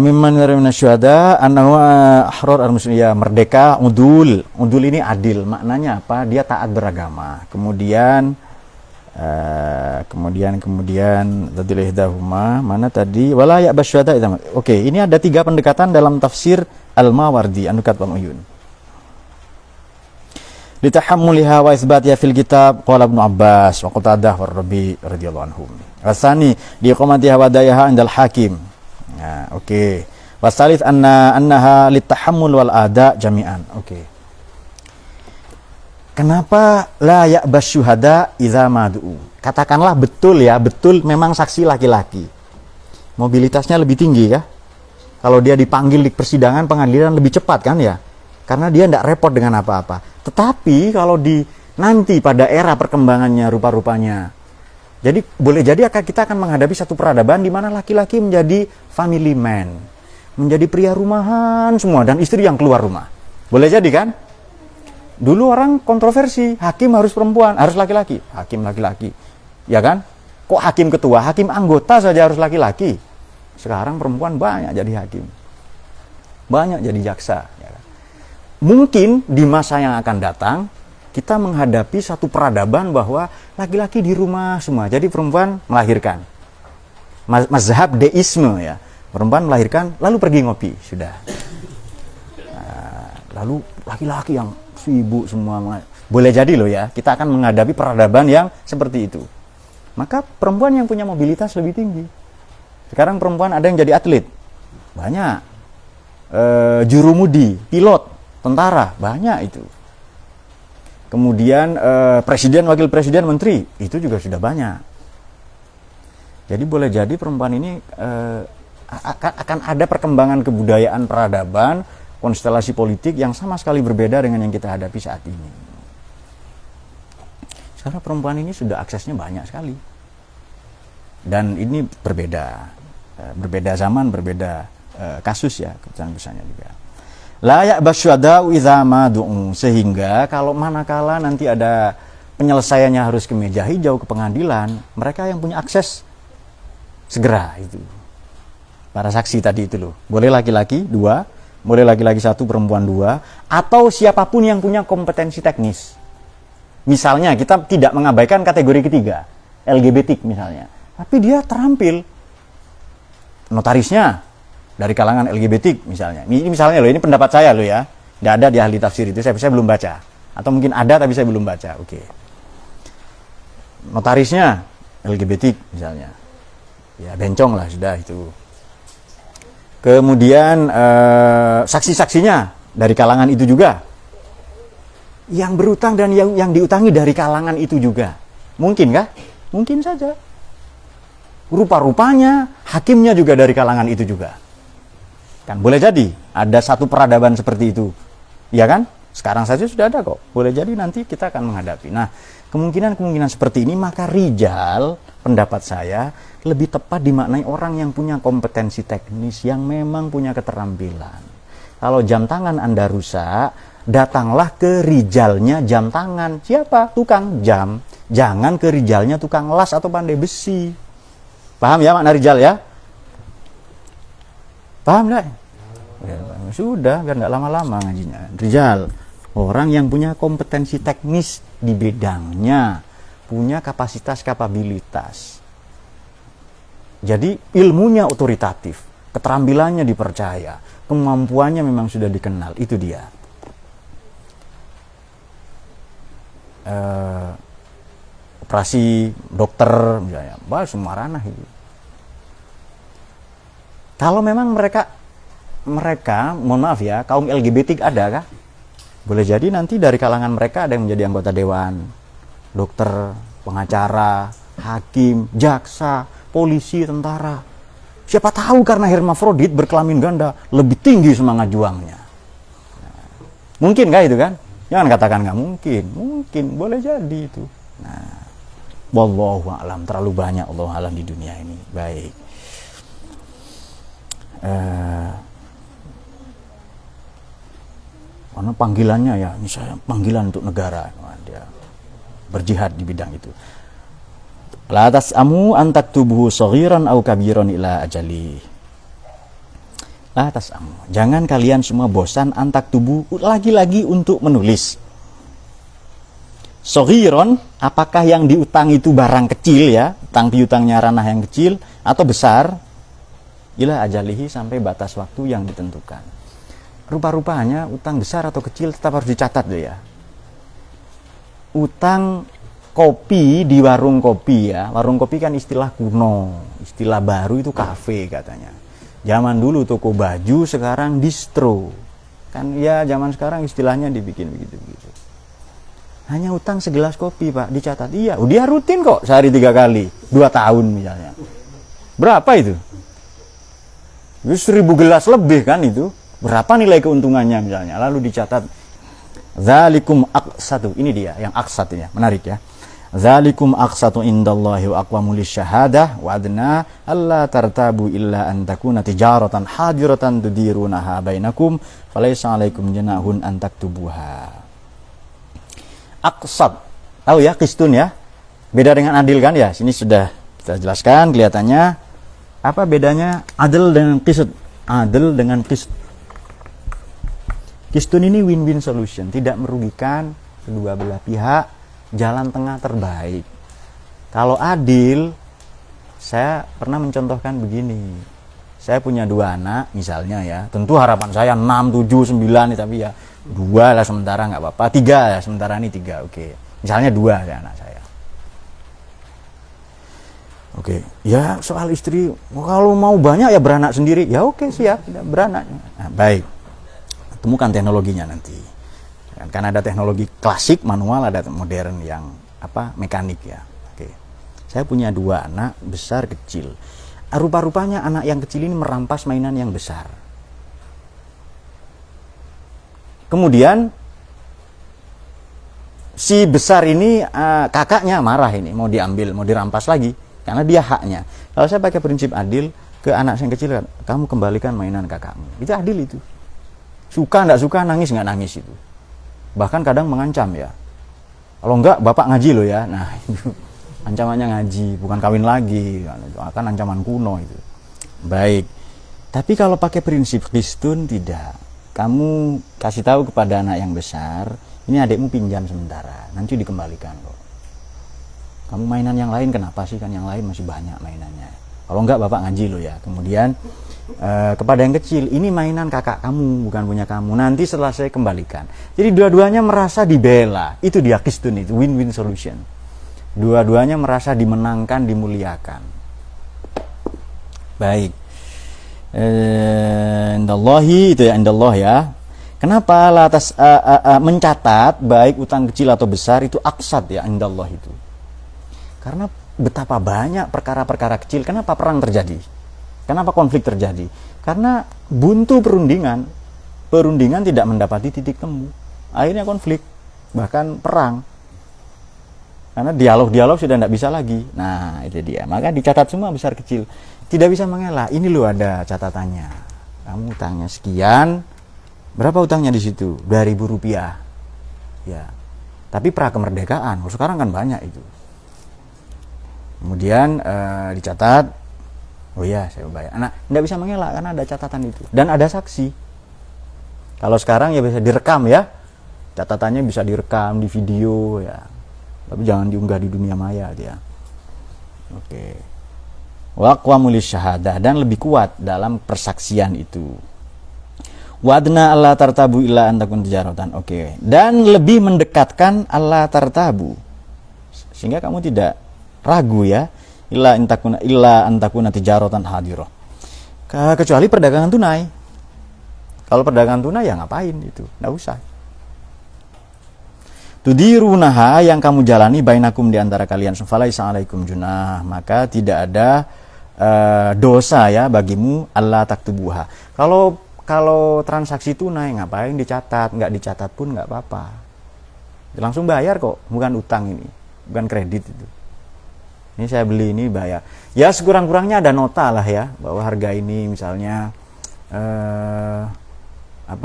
Mimman minasyuhada annahu ahrar al-muslim ya merdeka udul ini adil, maknanya apa? Dia taat beragama. Kemudian tadil ihdahuma mana tadi wala ya basyuhada. Oke, ini ada 3 pendekatan dalam tafsir Al-Mawardi An-Nukat wal Uyun. Litahammuliha wa isbatiha fil kitab qala Ibnu Abbas wa Qatadah wa Rabi radhiyallahu anhum. Wasani di iqamatiha wa dayaha indal hakim. Nah, oke. Wasalits annaha litahammul wal ada jami'an. Oke. Kenapa la ya'bas syuhada idza mad'u? Katakanlah betul ya, betul memang saksi laki-laki. Mobilitasnya lebih tinggi ya. Kalau dia dipanggil di persidangan pengadilan lebih cepat kan ya. Karena dia tidak repot dengan apa-apa. Tetapi kalau nanti pada era perkembangannya rupa-rupanya, jadi boleh jadi kita akan menghadapi satu peradaban di mana laki-laki menjadi family man, menjadi pria rumahan semua dan istri yang keluar rumah. Boleh jadi kan? Dulu orang kontroversi, hakim harus perempuan, harus laki-laki, hakim laki-laki, ya kan? Kok hakim ketua, hakim anggota saja harus laki-laki. Sekarang perempuan banyak jadi hakim, banyak jadi jaksa. Ya kan? Mungkin di masa yang akan datang kita menghadapi satu peradaban bahwa laki-laki di rumah semua, jadi perempuan melahirkan. Mazhab deisme ya, perempuan melahirkan lalu pergi ngopi sudah. Nah, lalu laki-laki yang sibuk semua, boleh jadi loh ya, kita akan menghadapi peradaban yang seperti itu. Maka perempuan yang punya mobilitas lebih tinggi. Sekarang perempuan ada yang jadi atlet, banyak. Jurumudi, pilot, tentara, banyak itu. Kemudian presiden, wakil presiden, menteri, itu juga sudah banyak. Jadi boleh jadi perempuan ini akan ada perkembangan kebudayaan peradaban, konstelasi politik yang sama sekali berbeda dengan yang kita hadapi saat ini. Sekarang perempuan ini sudah aksesnya banyak sekali. Dan ini berbeda zaman, berbeda kasus ya, keputusan-keputusannya juga. Layak basyuhada'u idza mad'u, sehingga kalau manakala nanti ada penyelesaiannya harus ke meja hijau, ke pengadilan, mereka yang punya akses segera itu. Para saksi tadi itu loh. Boleh laki-laki 2, boleh laki-laki 1, perempuan 2, atau siapapun yang punya kompetensi teknis. Misalnya kita tidak mengabaikan kategori ketiga, LGBT misalnya. Tapi dia terampil. Notarisnya dari kalangan LGBT misalnya. Ini misalnya loh, ini pendapat saya loh ya. Tidak ada di ahli tafsir itu, saya belum baca. Atau mungkin ada tapi saya belum baca. Oke. Notarisnya LGBT misalnya. Ya bencong lah sudah itu. Kemudian saksi-saksinya dari kalangan itu juga. Yang berutang dan yang diutangi dari kalangan itu juga. Mungkin kah? Mungkin saja. Rupa-rupanya hakimnya juga dari kalangan itu juga. Kan boleh jadi ada satu peradaban seperti itu, ya kan? Sekarang saja sudah ada kok. Boleh jadi nanti kita akan menghadapi. Nah, kemungkinan seperti ini, maka rijal, pendapat saya lebih tepat dimaknai orang yang punya kompetensi teknis, yang memang punya keterampilan. Kalau jam tangan Anda rusak, datanglah ke rijalnya jam tangan. Siapa? Tukang jam. Jangan ke rijalnya tukang las atau pandai besi. Paham ya makna rijal ya? Paham enggak? Ya, sudah, biar enggak lama-lama ngajinya. Rijal, orang yang punya kompetensi teknis di bidangnya, punya kapasitas kapabilitas. Jadi ilmunya otoritatif, keterampilannya dipercaya, kemampuannya memang sudah dikenal, itu dia. Operasi dokter misalnya, semua ranah itu. Kalau memang mereka mohon maaf ya, kaum LGBT ada kah? Boleh jadi nanti dari kalangan mereka ada yang menjadi anggota dewan, dokter, pengacara, hakim, jaksa, polisi, tentara. Siapa tahu karena hermafrodit berkelamin ganda lebih tinggi semangat juangnya. Nah, mungkin kah itu kan? Jangan katakan nggak mungkin. Mungkin, boleh jadi itu. Nah, wallahu a'lam, terlalu banyak Allah alam di dunia ini. Baik. Karena panggilannya ya, misalnya panggilan untuk negara, dia berjihad di bidang itu. La tas'amu an taktubuhu saghiran aw kabiran ila ajali. La tas'amu, jangan kalian semua bosan an taktubu, lagi-lagi untuk menulis. Saghiran, apakah yang diutang itu barang kecil ya, utang piutangnya ranah yang kecil atau besar, ila ajalihi, sampai batas waktu yang ditentukan. Rupa-rupanya utang besar atau kecil tetap harus dicatat deh ya. Utang kopi di warung kopi ya, warung kopi kan istilah kuno, istilah baru itu kafe katanya. Zaman dulu toko baju, sekarang distro. Kan ya zaman sekarang istilahnya dibikin begitu-begitu. Hanya utang segelas kopi Pak, dicatat. Iya, dia rutin kok sehari 3 kali, 2 tahun misalnya. Berapa itu? 1000 gelas lebih kan itu. Berapa nilai keuntungannya misalnya, lalu dicatat. Zalikum aqsatu, ini dia yang aqsat ini, menarik ya. Zalikum aqsatu indallahi wa aqwamu lisyahadah wa adna alla tartabu illa an takuna tijaratan hadiratan tudirunaha bainakum falaysa alaikum junahun an taktubuha. Aqsat, tahu ya, qistun ya, beda dengan adil kan ya, sini sudah kita jelaskan kelihatannya. Apa bedanya adil dengan qist? Adil dengan qist. Qistun ini win-win solution, tidak merugikan kedua belah pihak, jalan tengah terbaik. Kalau adil, saya pernah mencontohkan begini. Saya punya 2 anak misalnya ya, tentu harapan saya 6, 7, 9 tapi ya 2 lah sementara nggak apa-apa, 3 ya sementara ini 3, oke. Misalnya 2 ya anak saya. Oke, ya soal istri, kalau mau banyak ya beranak sendiri, ya oke siap, beranak. Nah, baik. Temukan teknologinya nanti. Karena ada teknologi klasik manual, ada modern yang mekanik ya. Oke. Saya punya 2 anak, besar kecil. Rupa-rupanya anak yang kecil ini merampas mainan yang besar. Kemudian si besar ini kakaknya marah ini, mau diambil, mau dirampas lagi karena dia haknya. Kalau saya pakai prinsip adil ke anak yang kecil, kamu kembalikan mainan kakakmu. Itu adil itu. Suka enggak suka, nangis enggak nangis itu. Bahkan kadang mengancam ya. Kalau enggak, bapak ngaji loh ya. Nah, itu ancamannya ngaji, bukan kawin lagi. Akan ancaman kuno itu. Baik. Tapi kalau pakai prinsip qistun tidak. Kamu kasih tahu kepada anak yang besar, ini adikmu pinjam sementara, nanti dikembalikan kok. Kamu mainan yang lain kenapa sih, kan yang lain masih banyak mainannya. Kalau enggak bapak ngaji loh ya. Kemudian kepada yang kecil, ini mainan kakak kamu, bukan punya kamu, nanti setelah saya kembalikan. Jadi dua-duanya merasa dibela. Itu dia qistun, itu win-win solution. Dua-duanya merasa dimenangkan, dimuliakan. Baik. Indallahi, itu ya indallah ya. Kenapa lantas mencatat baik utang kecil atau besar itu aqsat ya indallah itu. Karena betapa banyak perkara-perkara kecil, kenapa perang terjadi? Kenapa konflik terjadi? Karena buntu perundingan. Perundingan tidak mendapati titik temu. Akhirnya konflik, bahkan perang. Karena dialog-dialog sudah tidak bisa lagi. Nah, itu dia. Maka dicatat semua besar kecil. Tidak bisa mengelak. Ini loh ada catatannya. Kamu utangnya sekian. Berapa utangnya di situ? 2.000 rupiah. Ya. Tapi pra kemerdekaan. Sekarang kan banyak itu. Kemudian dicatat. Oh iya, saya bayar. Nah, tidak bisa mengelak karena ada catatan itu. Dan ada saksi. Kalau sekarang ya bisa direkam ya. Catatannya bisa direkam di video ya. Tapi jangan diunggah di dunia maya dia. Oke. Wa aqwamu lisyahadah, dan lebih kuat dalam persaksian itu. Wadna Allah tartabu illa antakun tijaratan. Oke. Dan lebih mendekatkan Allah tartabu. Sehingga kamu tidak ragu ya. Illa antakuna tijaratan hadirah. Kecuali perdagangan tunai. Kalau perdagangan tunai ya ngapain itu? Nggak usah. Tudirunaha yang kamu jalani bainakum di antara kalian. Falaisa alaikum junah. Maka tidak ada dosa ya bagimu Allah taktubuha. Kalau transaksi tunai ngapain dicatat? Nggak dicatat pun nggak apa-apa. Langsung bayar kok, bukan utang ini, bukan kredit itu. Ini saya beli ini bayar. Ya sekurang-kurangnya ada nota lah ya bahwa harga ini misalnya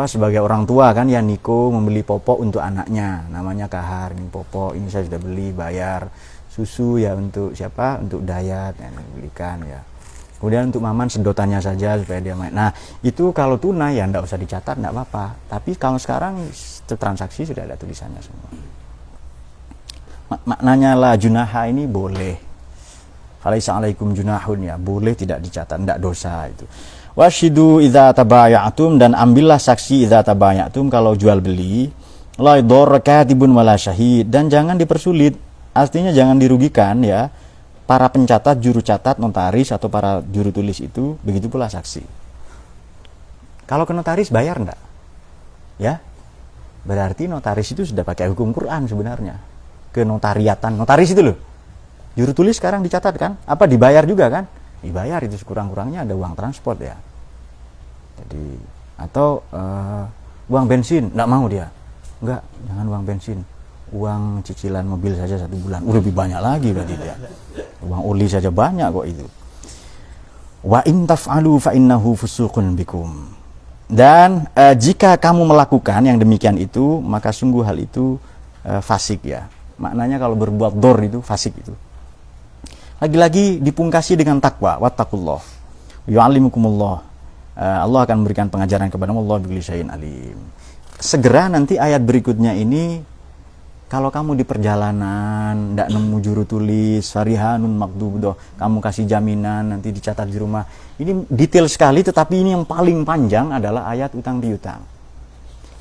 sebagai orang tua kan ya Niko membeli popok untuk anaknya, namanya Kahar, ini popok ini saya sudah beli bayar. Susu ya untuk siapa? Untuk Dayat yang dibelikan ya. Kemudian untuk Maman sedotannya saja supaya dia main. Nah itu kalau tunai ya enggak usah dicatat, enggak apa-apa. Tapi kalau sekarang transaksi sudah ada tulisannya semua. Maknanya la junaha ini boleh. Falaisa alaikum junahun ya, boleh tidak dicatat, enggak dosa itu. Washidu idza tabaya'tum, dan ambillah saksi idza tabaya'tum kalau jual beli. La yadurra katibun wala syahid, dan jangan dipersulit. Artinya jangan dirugikan ya. Para pencatat, juru catat, notaris atau para juru tulis itu, begitu pula saksi. Kalau ke notaris bayar enggak? Ya. Berarti notaris itu sudah pakai hukum Quran sebenarnya. Ke notariatan, notaris itu loh. Juru tulis sekarang dicatat kan? Apa dibayar juga kan? Dibayar itu sekurang-kurangnya ada uang transport ya. Jadi atau uang bensin, enggak mau dia. Enggak, jangan uang bensin. Uang cicilan mobil saja 1 bulan. Udah lebih banyak lagi berarti dia. Uang oli saja banyak kok itu. Wa in taf'alu fa innahu fusuqun bikum. Dan jika kamu melakukan yang demikian itu, maka sungguh hal itu fasik ya. Maknanya kalau berbuat dor itu fasik itu. Lagi-lagi dipungkasi dengan takwa, wattaqullah. Yu'allimukumullah. Allah akan memberikan pengajaran kepada Allah bikulli syai'in alim. Segera nanti ayat berikutnya ini, kalau kamu di perjalanan, ndak nemu juru tulis, farihanun makdudoh, kamu kasih jaminan, nanti dicatat di rumah. Ini detail sekali, tetapi ini yang paling panjang adalah ayat utang piutang.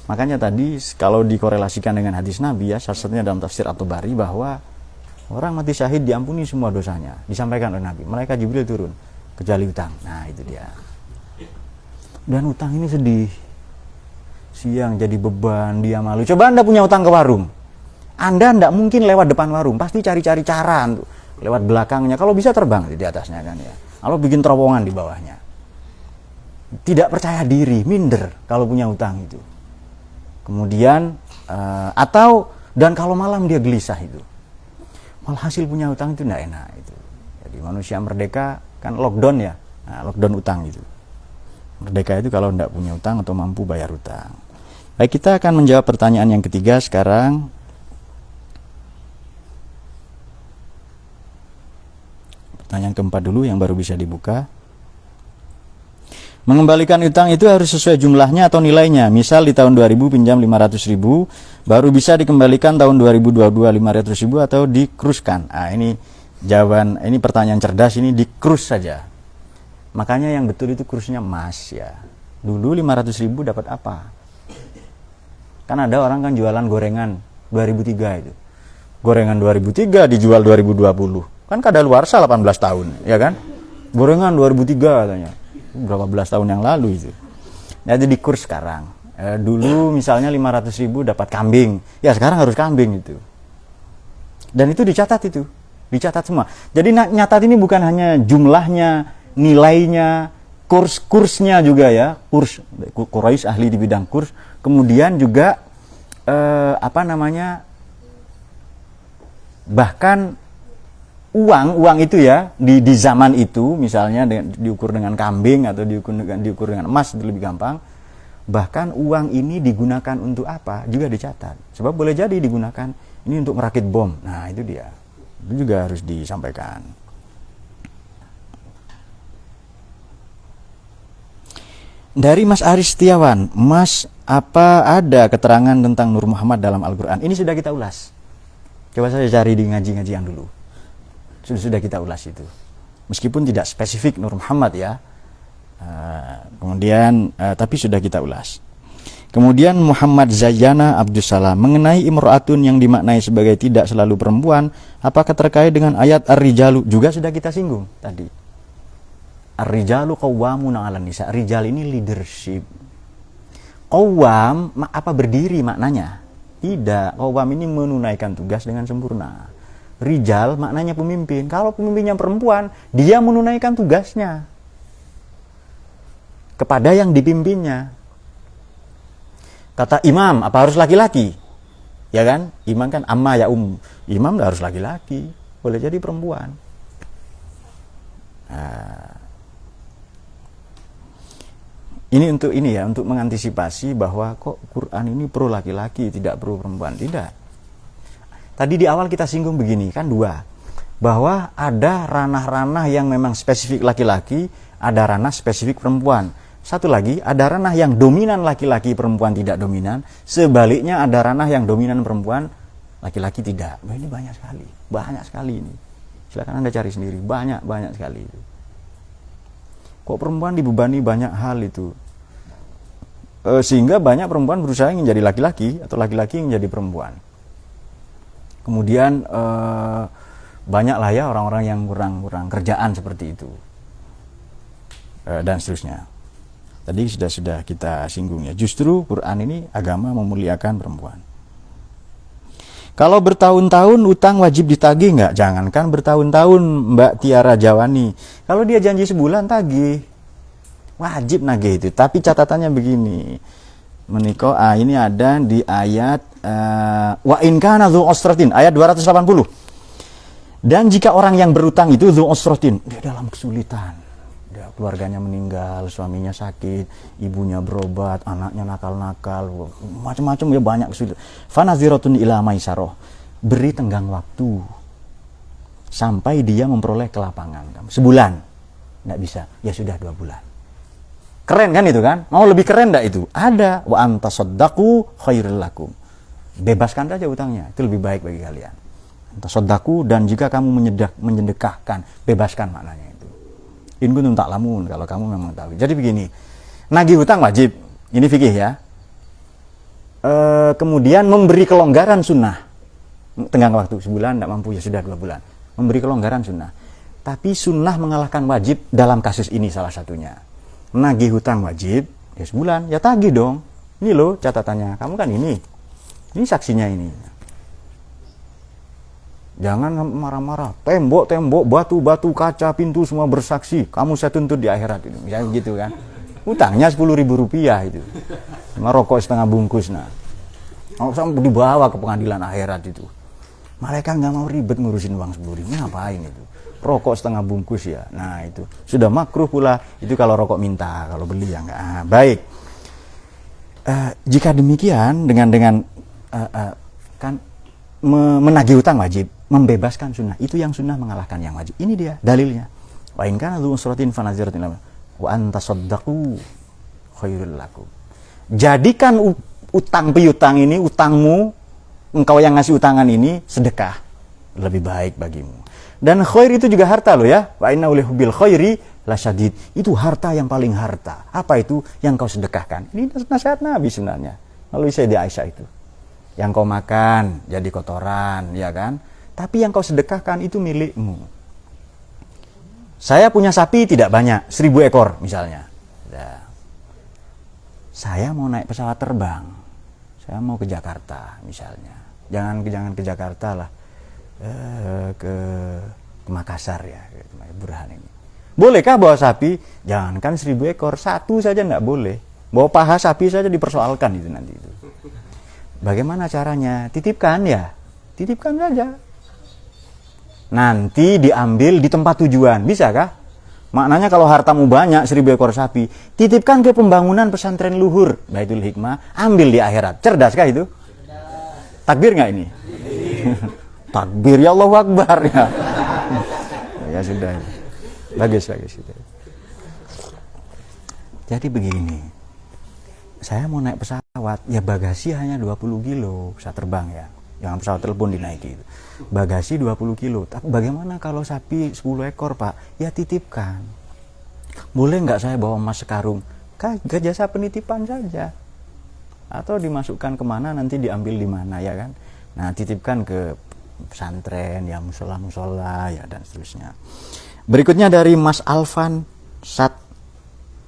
Makanya tadi, kalau dikorelasikan dengan hadis Nabi, ya, salah satunya dalam tafsir At-Tabari, bahwa orang mati syahid diampuni semua dosanya. Disampaikan oleh Nabi. Malaikat Jibril turun, kecuali utang. Nah, itu dia. Dan utang ini sedih. Siang jadi beban, dia malu. Coba Anda punya utang ke warung. Anda tidak mungkin lewat depan warung, pasti cari-cari cara untuk lewat belakangnya. Kalau bisa terbang di atasnya kan ya. Kalau bikin terowongan di bawahnya. Tidak percaya diri, minder kalau punya utang itu. Kemudian dan kalau malam dia gelisah itu. Walhasil punya utang itu tidak enak itu. Jadi manusia merdeka kan lockdown ya, lockdown utang itu. Merdeka itu kalau tidak punya utang atau mampu bayar utang. Baik, kita akan menjawab pertanyaan yang ketiga sekarang. Pertanyaan keempat dulu yang baru bisa dibuka. Mengembalikan utang itu harus sesuai jumlahnya atau nilainya. Misal di tahun 2000 pinjam 500.000, baru bisa dikembalikan tahun 2022 500.000 atau dikruskan. Ini jawaban, ini pertanyaan cerdas, ini dikrus saja. Makanya yang betul itu krusnya emas ya. Dulu 500.000 dapat apa? Kan ada orang kan jualan gorengan 2003 itu. Gorengan 2003 dijual 2020. Kan kadaluarsa 18 tahun, ya kan? Gorengan 2003 katanya. Berapa belas tahun yang lalu itu. Nah, itu di kurs sekarang. Dulu misalnya 500.000 dapat kambing. Ya, sekarang harus kambing itu. Dan itu dicatat itu. Dicatat semua. Jadi nyatat ini bukan hanya jumlahnya, nilainya, kursnya juga ya. Kurs Quraisy ahli di bidang kurs. Kemudian juga bahkan uang itu ya di zaman itu misalnya diukur dengan kambing atau diukur dengan emas itu lebih gampang. Bahkan uang ini digunakan untuk apa juga dicatat. Sebab boleh jadi digunakan ini untuk merakit bom. Nah, itu dia. Itu juga harus disampaikan. Dari Mas Aris Setiawan, Mas, apa ada keterangan tentang Nur Muhammad dalam Al-Quran? Ini sudah kita ulas. Coba saya cari di ngaji-ngajian dulu. Sudah kita ulas itu. Meskipun tidak spesifik Nur Muhammad ya. Kemudian tapi sudah kita ulas. Kemudian Muhammad Zayyana Abdussalam mengenai imro'atun yang dimaknai sebagai tidak selalu perempuan, apakah terkait dengan ayat ar-rijalu? Juga sudah kita singgung tadi. Ar-rijalu qawwamuna 'alan nisa. Rijal ini leadership. Qawwam apa berdiri maknanya? Tidak. Qawwam ini menunaikan tugas dengan sempurna. Rijal maknanya pemimpin. Kalau pemimpinnya perempuan, dia menunaikan tugasnya kepada yang dipimpinnya. Kata imam, apa harus laki-laki? Ya kan? Imam kan amma ya imam harus laki-laki, boleh jadi perempuan. Nah, ini untuk mengantisipasi bahwa kok Quran ini pro laki-laki, tidak pro perempuan. Tidak. Tadi di awal kita singgung begini, kan dua. Bahwa ada ranah-ranah yang memang spesifik laki-laki, ada ranah spesifik perempuan. Satu lagi, ada ranah yang dominan laki-laki, perempuan tidak dominan. Sebaliknya ada ranah yang dominan perempuan, laki-laki tidak. Nah, ini banyak sekali ini. Silakan Anda cari sendiri, banyak sekali. Kok perempuan dibebani banyak hal itu? Sehingga banyak perempuan berusaha ingin jadi laki-laki, atau laki-laki ingin jadi perempuan. Kemudian banyaklah ya orang-orang yang kurang kerjaan seperti itu. Dan seterusnya. Tadi sudah kita singgung ya. Justru Quran ini agama memuliakan perempuan. Kalau bertahun-tahun utang wajib ditagih nggak? Jangankan bertahun-tahun, Mbak Tiara Jawani. Kalau dia janji sebulan tagih, wajib nagih itu. Tapi catatannya begini. Meniko ini ada di ayat wa in kana dzu usratin, ayat 280. Dan jika orang yang berutang itu dzu usratin, dia dalam kesulitan. Keluarganya meninggal, suaminya sakit, ibunya berobat, anaknya nakal-nakal, macam-macam ya, banyak kesulitan. Fanaziratun ila maisarah, beri tenggang waktu sampai dia memperoleh kelapangan. Sebulan nggak bisa, ya sudah 2 bulan. Keren kan itu kan? Mau lebih keren nggak itu? Ada. Wa antasaddaqu khairul lakum. Bebaskan saja utangnya, itu lebih baik bagi kalian. Antasaddaqu, dan jika kamu menyedekahkan, bebaskan maknanya. In kuntum ta'lamun, kalau kamu memang tahu. Jadi begini, nagih hutang wajib, ini fikih ya. Kemudian memberi kelonggaran sunnah, tenggang waktu sebulan, tidak mampu ya sudah 2 bulan. Memberi kelonggaran sunnah. Tapi sunnah mengalahkan wajib dalam kasus ini salah satunya. Nagih hutang wajib, ya sebulan, ya tagih dong. Ini loh catatannya, kamu kan ini saksinya ini. Jangan marah-marah, tembok, batu, kaca, pintu semua bersaksi. Kamu saya tuntut di akhirat itu, misalnya gitu kan. Utangnya 10.000 rupiah itu, sama rokok setengah bungkus. Nah, sampai dibawa ke pengadilan akhirat itu. Mereka nggak mau ribet ngurusin uang 10.000, ngapain itu? Rokok setengah bungkus ya. Nah itu sudah makruh pula. Itu kalau rokok minta, kalau beli ya nggak. Baik. Jika demikian dengan kan menagih utang wajib, membebaskan sunnah, itu yang sunnah mengalahkan yang wajib. Ini dia dalilnya. Wa in kana dzu usratin fanaziratin ila wa antasaddaqu khairul lakum. Jadikan utang piutang ini, utangmu, engkau yang ngasih utangan ini sedekah, lebih baik bagimu. Dan khair itu juga harta loh ya. Wa inna bil khairi lasyadid. Itu harta yang paling harta. Apa itu yang kau sedekahkan? Ini nasihat Nabi sebenarnya. Lalu Sayyidah Aisyah itu. Yang kau makan jadi kotoran, ya kan? Tapi yang kau sedekahkan itu milikmu. Saya punya sapi tidak banyak, 1000 ekor misalnya. Nah, saya mau naik pesawat terbang. Saya mau ke Jakarta misalnya. Jangan ke Jakarta lah. Ke Makassar ya, Burhan ini. Bolehkah bawa sapi? Jangankan 1000 ekor, 1 saja enggak boleh. Bawa paha sapi saja dipersoalkan itu nanti itu. Bagaimana caranya? Titipkan ya. Titipkan saja. Nanti diambil di tempat tujuan. Bisakah? Maknanya kalau hartamu banyak, 1000 ekor sapi, titipkan ke pembangunan pesantren luhur, Baitul Hikmah, ambil di akhirat. Cerdaskah itu? Takbir nggak ini? Takbir, ya Allahu Akbar ya. Ya sudah. Bagus. Jadi begini. Saya mau naik pesawat, ya bagasi hanya 20 kilo, pesawat terbang ya. Jangan pesawat telepon dinaiki itu. Bagasi 20 kilo. Tapi bagaimana kalau sapi 10 ekor, Pak? Ya titipkan. boleh nggak saya bawa emas sekarung? Kagak, jasa penitipan saja. Atau dimasukkan kemana, nanti diambil di mana, ya kan? Nah, titipkan ke pesantren, ya musola-musola, ya dan seterusnya. Berikutnya dari Mas Alvan Sat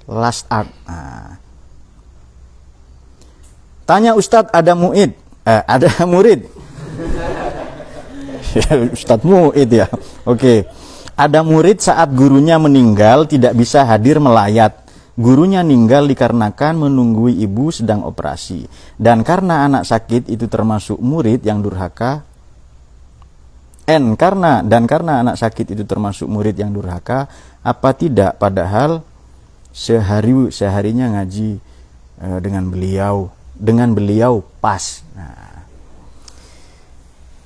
Last Art. Nah. Tanya Ustadz, ada murid. Ya, Ustadz murid ya. Oke. Ada murid saat gurunya meninggal tidak bisa hadir melayat. Gurunya meninggal dikarenakan menunggui ibu sedang operasi. Dan karena anak sakit itu termasuk murid yang durhaka. Karena anak sakit itu termasuk murid yang durhaka, apa tidak, padahal seharinya ngaji dengan beliau pas.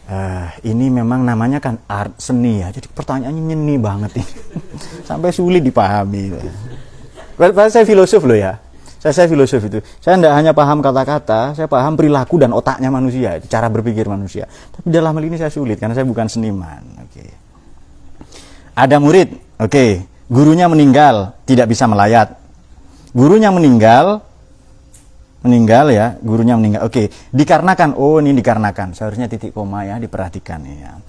Nah, ini memang namanya kan art, seni ya. Jadi pertanyaannya nyeni banget ini. Sampai sulit dipahami. Padahal saya filosof loh ya. Saya filosof itu. Saya tidak hanya paham kata-kata, saya paham perilaku dan otaknya manusia, cara berpikir manusia. Tapi dalam hal ini saya sulit karena saya bukan seniman. Oke. Ada murid, oke. Gurunya meninggal, tidak bisa melayat. Gurunya meninggal ya, gurunya meninggal. Oke, dikarenakan, ini dikarenakan. Seharusnya titik koma ya, diperhatikan ya.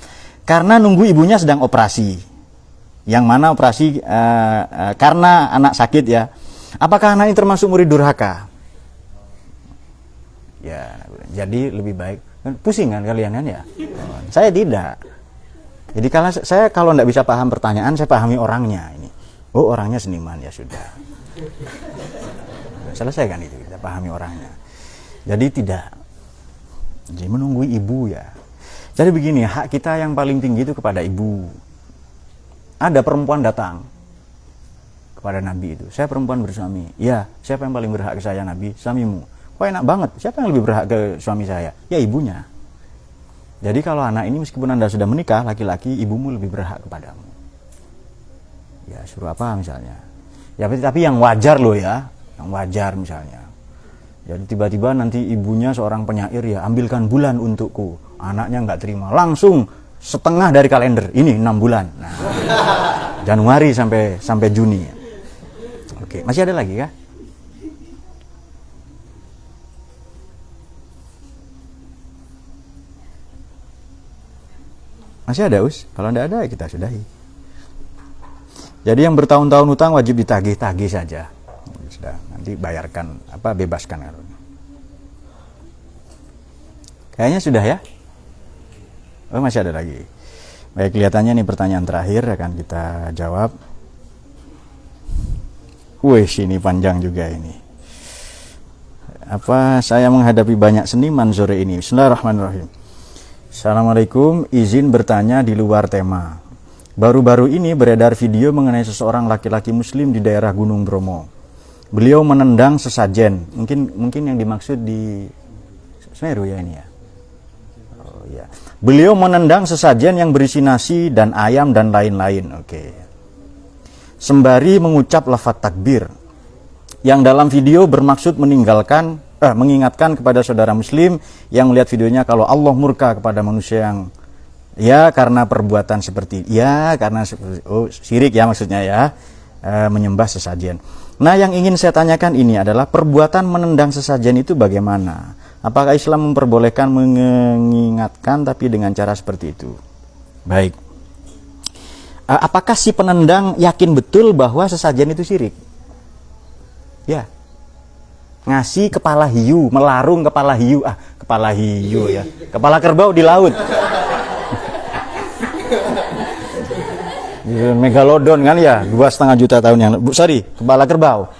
Karena nunggu ibunya sedang operasi. Yang mana operasi karena anak sakit ya. Apakah anak ini termasuk murid durhaka? Ya, jadi lebih baik. Pusing kan kalian kan ya? Saya tidak. Jadi kalau tidak bisa paham pertanyaan, saya pahami orangnya ini. Oh, orangnya seniman, ya sudah. Selesai kan itu, kita pahami orangnya. Jadi tidak. Jadi menunggu ibu ya. Jadi begini, hak kita yang paling tinggi itu kepada ibu. Ada perempuan datang kepada Nabi itu, saya perempuan bersuami. Ya, siapa yang paling berhak ke saya, Nabi? Suamimu. Kok enak banget, siapa yang lebih berhak ke suami saya? Ya, ibunya. Jadi kalau anak ini meskipun Anda sudah menikah, laki-laki, ibumu lebih berhak kepadamu. Ya, suruh apa misalnya? Ya, tapi yang wajar loh ya, yang wajar misalnya. Jadi tiba-tiba nanti ibunya seorang penyair ya, ambilkan bulan untukku. Anaknya nggak terima, langsung setengah dari kalender. Ini 6 bulan. Nah, Januari sampai Juni. Oke, masih ada lagi kah? Masih ada, Us? Kalau tidak ada, kita sudahi. Jadi yang bertahun-tahun utang wajib ditagih-tagih saja. Sudah, nanti bayarkan, bebaskan. Kayaknya sudah ya? Oh, masih ada lagi. Baik, kelihatannya nih pertanyaan terakhir akan kita jawab. Wih, ini panjang juga ini. Saya menghadapi banyak seniman sore ini. Bismillahirrahmanirrahim. Assalamualaikum, izin bertanya di luar tema. Baru-baru ini beredar video mengenai seseorang laki-laki muslim di daerah Gunung Bromo. Beliau menendang sesajen. Mungkin yang dimaksud di Semeru ya ini ya. Oh ya. Beliau menendang sesajen yang berisi nasi dan ayam dan lain-lain. Oke. Sembari mengucap lafaz takbir, yang dalam video bermaksud mengingatkan kepada saudara muslim yang melihat videonya kalau Allah murka kepada manusia yang karena perbuatan seperti syirik ya maksudnya ya, menyembah sesajen. Nah, yang ingin saya tanyakan ini adalah perbuatan menendang sesajen itu bagaimana? Apakah Islam memperbolehkan mengingatkan tapi dengan cara seperti itu? Baik. Apakah si penendang yakin betul bahwa sesajen itu syirik? Ya. Ngasih kepala hiu, melarung kepala hiu. Kepala hiu ya. Kepala kerbau di laut. Megalodon kan ya, 2,5 juta tahun yang kepala kerbau.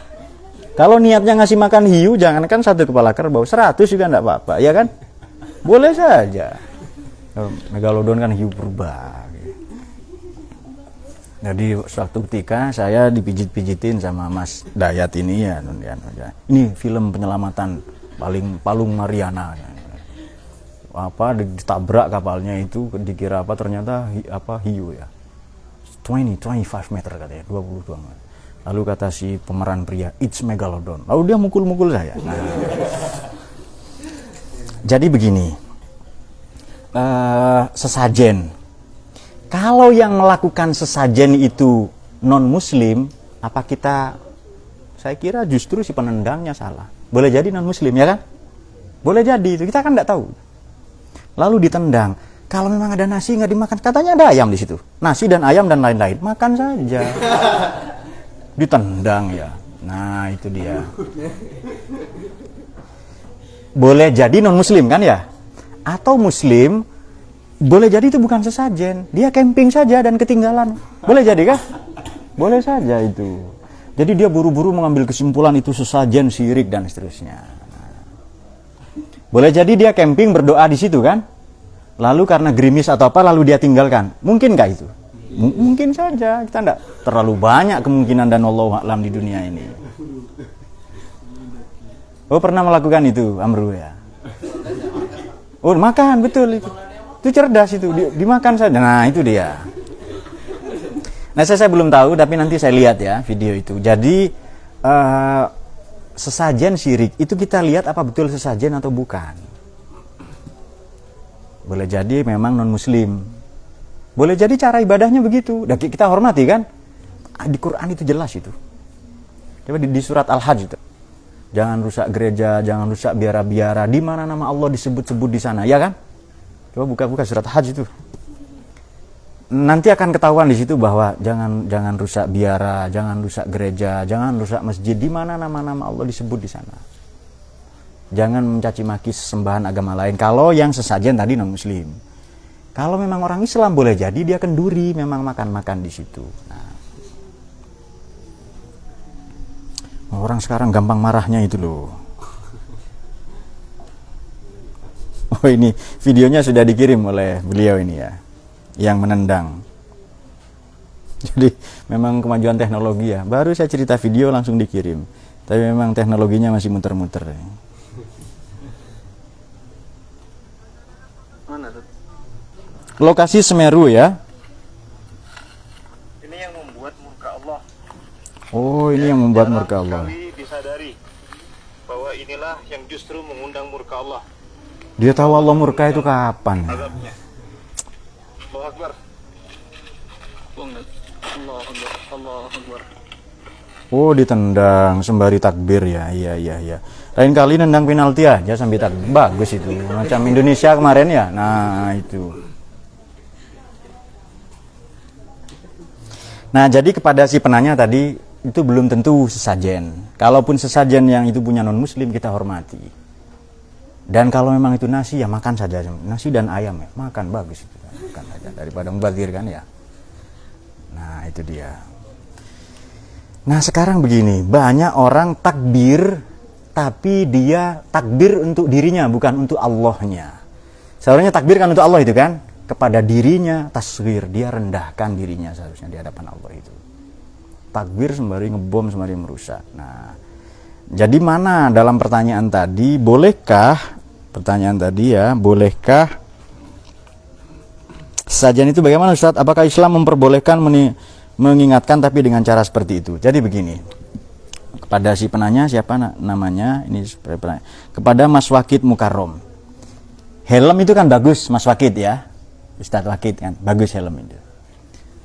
Kalau niatnya ngasih makan hiu, jangankan 1 kepala kerbau, 100 juga enggak apa-apa, ya kan? Boleh saja. Megalodon kan hiu purba. Jadi suatu ketika saya dipijit-pijitin sama Mas Dayat ini ya. Ini film penyelamatan Palung Mariana. Ditabrak kapalnya itu, dikira ternyata hiu ya. 25 meter katanya, 22 meter. Lalu kata si pemeran pria, it's megalodon. Lalu dia mukul-mukul saya. Nah. Jadi begini, sesajen. Kalau yang melakukan sesajen itu non-muslim, Apa kita, saya kira justru si penendangnya salah. Boleh jadi non muslim ya kan? Boleh jadi itu, kita kan nggak tahu. Lalu ditendang. Kalau memang ada nasi nggak dimakan, katanya ada ayam di situ. Nasi dan ayam dan lain-lain, makan saja. Ditendang ya. Nah, itu dia. Boleh jadi non muslim kan ya? Atau muslim, boleh jadi itu bukan sesajen. Dia camping saja dan ketinggalan. Boleh jadi kan? Boleh saja itu. Jadi dia buru-buru mengambil kesimpulan itu sesajen, syirik dan seterusnya. Boleh jadi dia camping berdoa di situ kan? Lalu karena gerimis atau apa lalu dia tinggalkan. Mungkinkah itu? Mungkin saja. Kita tidak terlalu banyak kemungkinan dan Allahu a'lam di dunia ini. Oh, pernah melakukan itu Amru ya? Oh, makan betul itu. Itu cerdas itu, dimakan saja. Nah, itu dia. Nah, saya belum tahu, tapi nanti saya lihat ya video itu. Jadi sesajen syirik itu kita lihat apa betul sesajen atau bukan. Boleh jadi memang non muslim. Boleh jadi cara ibadahnya begitu. Dan kita hormati kan? Di Quran itu jelas itu. Coba di surat Al-Hajj itu. Jangan rusak gereja, jangan rusak biara-biara. Di mana nama Allah disebut-sebut di sana, ya kan? Coba buka surat Al-Hajj itu. Nanti akan ketahuan di situ bahwa jangan rusak biara, jangan rusak gereja, jangan rusak masjid. Di mana nama-nama Allah disebut di sana. Jangan mencaci maki sesembahan agama lain. Kalau yang sesajen tadi non muslim. Kalau memang orang Islam boleh jadi dia kenduri, memang makan-makan di situ. Nah, orang sekarang gampang marahnya itu loh. Oh, ini videonya sudah dikirim oleh beliau ini ya, yang menendang. Jadi memang kemajuan teknologi ya. Baru saya cerita video langsung dikirim. Tapi memang teknologinya masih muter-muter. Mana tuh? Lokasi Semeru ya. Ini yang membuat murka Allah. Oh, ini yang membuat murka Allah. Kali disadari bahwa inilah yang justru mengundang murka Allah. Dia tahu Allah murka itu kapan? Azabnya. Allahu Akbar. Allah Akbar. Allah Akbar. Oh, ditendang sembari takbir ya. Iya. Lain kali nendang penalti aja sambil takbir. Bagus itu. Macam Indonesia kemarin ya. Nah, itu. Nah, jadi kepada si penanya tadi itu belum tentu sesajen. Kalaupun sesajen yang itu punya non muslim kita hormati. Dan kalau memang itu nasi ya makan saja, nasi dan ayam ya makan, bagus itu, makan saja daripada mubazir kan ya. Nah, itu dia. Nah, sekarang begini, banyak orang takbir tapi dia takbir untuk dirinya bukan untuk Allahnya. Seharusnya takbir kan untuk Allah itu kan, kepada dirinya tasghir, dia rendahkan dirinya seharusnya di hadapan Allah itu. Takbir sembari ngebom sembari merusak. Nah, jadi mana dalam pertanyaan tadi, bolehkah sesajen itu bagaimana Ustaz? Apakah Islam memperbolehkan mengingatkan tapi dengan cara seperti itu? Jadi begini, kepada si penanya, siapa namanya? Ini penanya. Kepada Mas Wakid Mukarrom. Helm itu kan bagus Mas Wakid ya, Ustadz Wakid kan, bagus helm itu.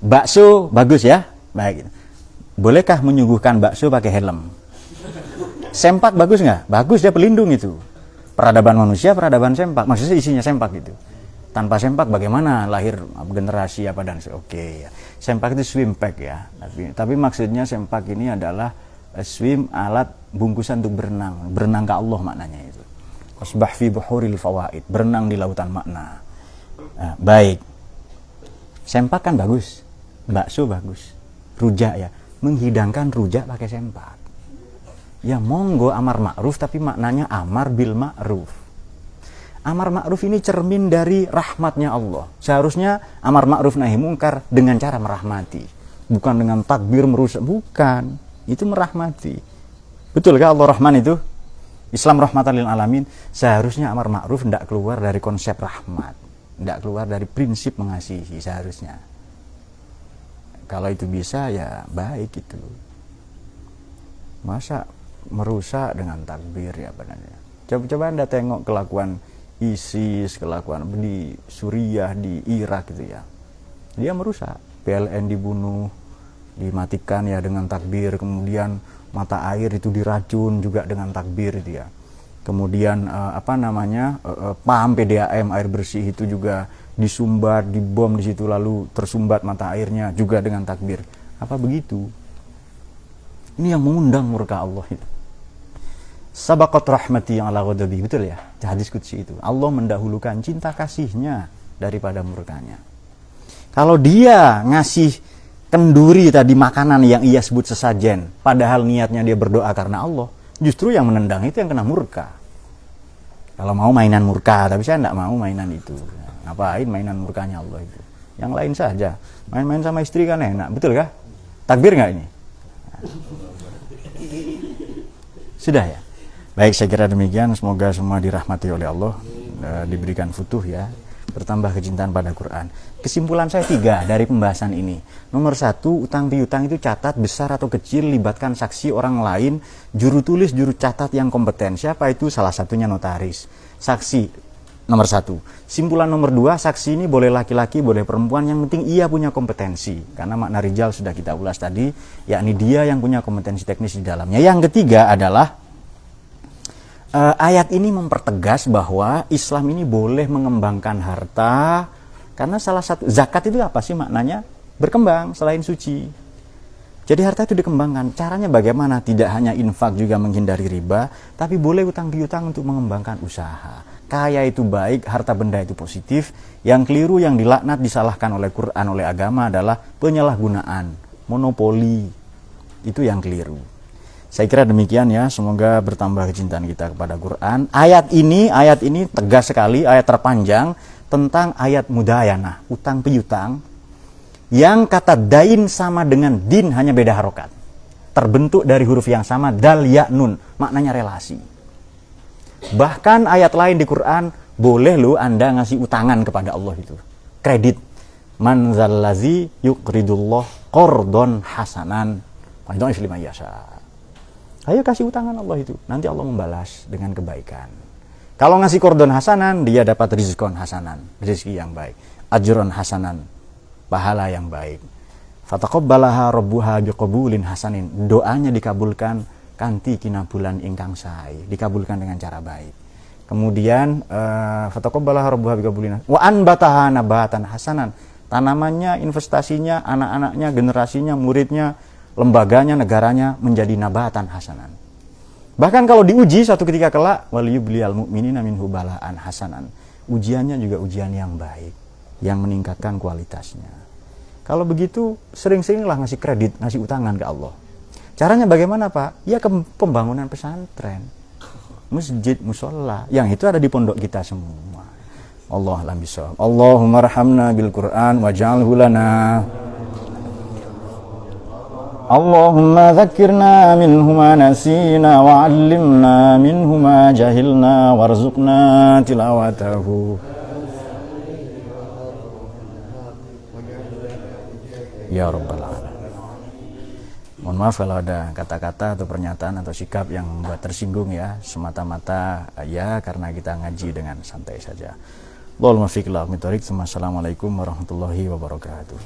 Bakso bagus ya, baik. Bolehkah menyuguhkan bakso pakai helm? Sempak bagus nggak? Bagus, dia pelindung itu. Peradaban manusia, peradaban sempak. Maksudnya isinya sempak itu. Tanpa sempak bagaimana lahir generasi apa dan oke ya. Sempak itu swim pack ya. Tapi maksudnya sempak ini adalah swim, alat bungkusan untuk berenang. Berenang ke Allah maknanya itu. Wasbah fi buhuril fawaid. Berenang di lautan makna. Nah, baik. Sempak kan bagus. Bakso bagus. Rujak ya. Menghidangkan rujak pakai sempak. Ya monggo amar ma'ruf tapi maknanya amar bil ma'ruf. Amar ma'ruf ini cermin dari rahmatnya Allah. Seharusnya amar ma'ruf nahi mungkar dengan cara merahmati. Bukan dengan takbir merusak. Bukan. Itu merahmati. Betul kan Allah Rahman itu? Islam rahmatan lil alamin. Seharusnya amar ma'ruf tidak keluar dari konsep rahmat. Tidak keluar dari prinsip mengasihi seharusnya. Kalau itu bisa ya baik itu. Masa merusak dengan takbir ya benar-benar. Coba Anda tengok kelakuan ISIS, kelakuan di Suriah, di Irak gitu ya. Dia merusak, PLN dibunuh, dimatikan ya dengan takbir, kemudian mata air itu diracun juga dengan takbir itu ya. Kemudian PAM PDAM air bersih itu juga disumbat, dibom di situ lalu tersumbat mata airnya juga dengan takbir. Apa begitu? Ini yang mengundang murka Allah itu. Sabaqat rahmati yang ala ghadabi, betul ya? Hadis qudsi itu. Allah mendahulukan cinta kasihnya daripada murkanya. Kalau dia ngasih kenduri tadi makanan yang ia sebut sesajen, padahal niatnya dia berdoa karena Allah, justru yang menendang itu yang kena murka. Kalau mau mainan murka, tapi saya tidak mau mainan itu. Ngapain mainan murkanya Allah itu? Yang lain saja. Main-main sama istri kan enak, betul kah? Takbir nggak ini? Sudah ya? Baik, saya kira demikian. Semoga semua dirahmati oleh Allah, diberikan futuh ya, bertambah kecintaan pada Quran. Kesimpulan saya 3 dari pembahasan ini. Nomor 1, utang piutang itu catat besar atau kecil, libatkan saksi orang lain, juru tulis, juru catat yang kompeten. Siapa itu? Salah satunya notaris. Saksi nomor 1. Simpulan nomor 2, saksi ini boleh laki-laki, boleh perempuan, yang penting ia punya kompetensi. Karena makna rijal sudah kita ulas tadi, yakni dia yang punya kompetensi teknis di dalamnya. Yang ketiga adalah ayat ini mempertegas bahwa Islam ini boleh mengembangkan harta. Karena salah satu zakat itu apa sih maknanya? Berkembang selain suci. Jadi harta itu dikembangkan. Caranya bagaimana? Tidak hanya infak, juga menghindari riba, tapi boleh utang piutang untuk mengembangkan usaha. Kaya itu baik, harta benda itu positif. Yang keliru, yang dilaknat, disalahkan oleh Quran, oleh agama adalah penyalahgunaan, monopoli. Itu yang keliru. Saya kira demikian ya. Semoga bertambah kecintaan kita kepada Quran. Ayat ini tegas sekali, ayat terpanjang tentang ayat mudayanah, utang piutang, yang kata dain sama dengan din, hanya beda harokat. Terbentuk dari huruf yang sama, dal, ya, nun, maknanya relasi. Bahkan ayat lain di Quran, boleh loh Anda ngasih utangan kepada Allah itu. Kredit. Man zallazi yuqridullah qardon hasanan. Fayudha'if liman yasha. Ayo kasih utangan Allah itu, nanti Allah membalas dengan kebaikan. Kalau ngasih kordon hasanan, dia dapat rizkon hasanan, rezeki yang baik. Ajron hasanan, pahala yang baik. Fataqabbalaha rabbuha biqabulin hasanin. Doanya dikabulkan kanthi kinabulan ingkang sae, dikabulkan dengan cara baik. Kemudian fataqabbalaha rabbuha biqabulin wa anbataha nabatan hasanan. Tanamannya, investasinya, anak-anaknya, generasinya, muridnya, lembaganya, negaranya menjadi nabatan hasanan. Bahkan kalau diuji suatu ketika kelak, waliyubliyal mu'minina minhu balaan hasanan. Ujiannya juga ujian yang baik, yang meningkatkan kualitasnya. Kalau begitu, sering-seringlah ngasih kredit, ngasih utangan ke Allah. Caranya bagaimana, Pak? Ya ke pembangunan pesantren, masjid, musola, yang itu ada di pondok kita semua. Allah alam bisawab. Allahumma rahamna bil Qur'an waj'alhu lana. Allahumma dzakirna minhu ma nasina wa 'allimna minhu ma jahilna warzuqna tilawatahu. Ya Rabbal Alamin. Mohon maaf kalau ada kata-kata atau pernyataan atau sikap yang membuat tersinggung ya, semata-mata ya karena kita ngaji dengan santai saja. Wallahul muwaffiq ila aqwamit thoriq. Assalamualaikum warahmatullahi wabarakatuh.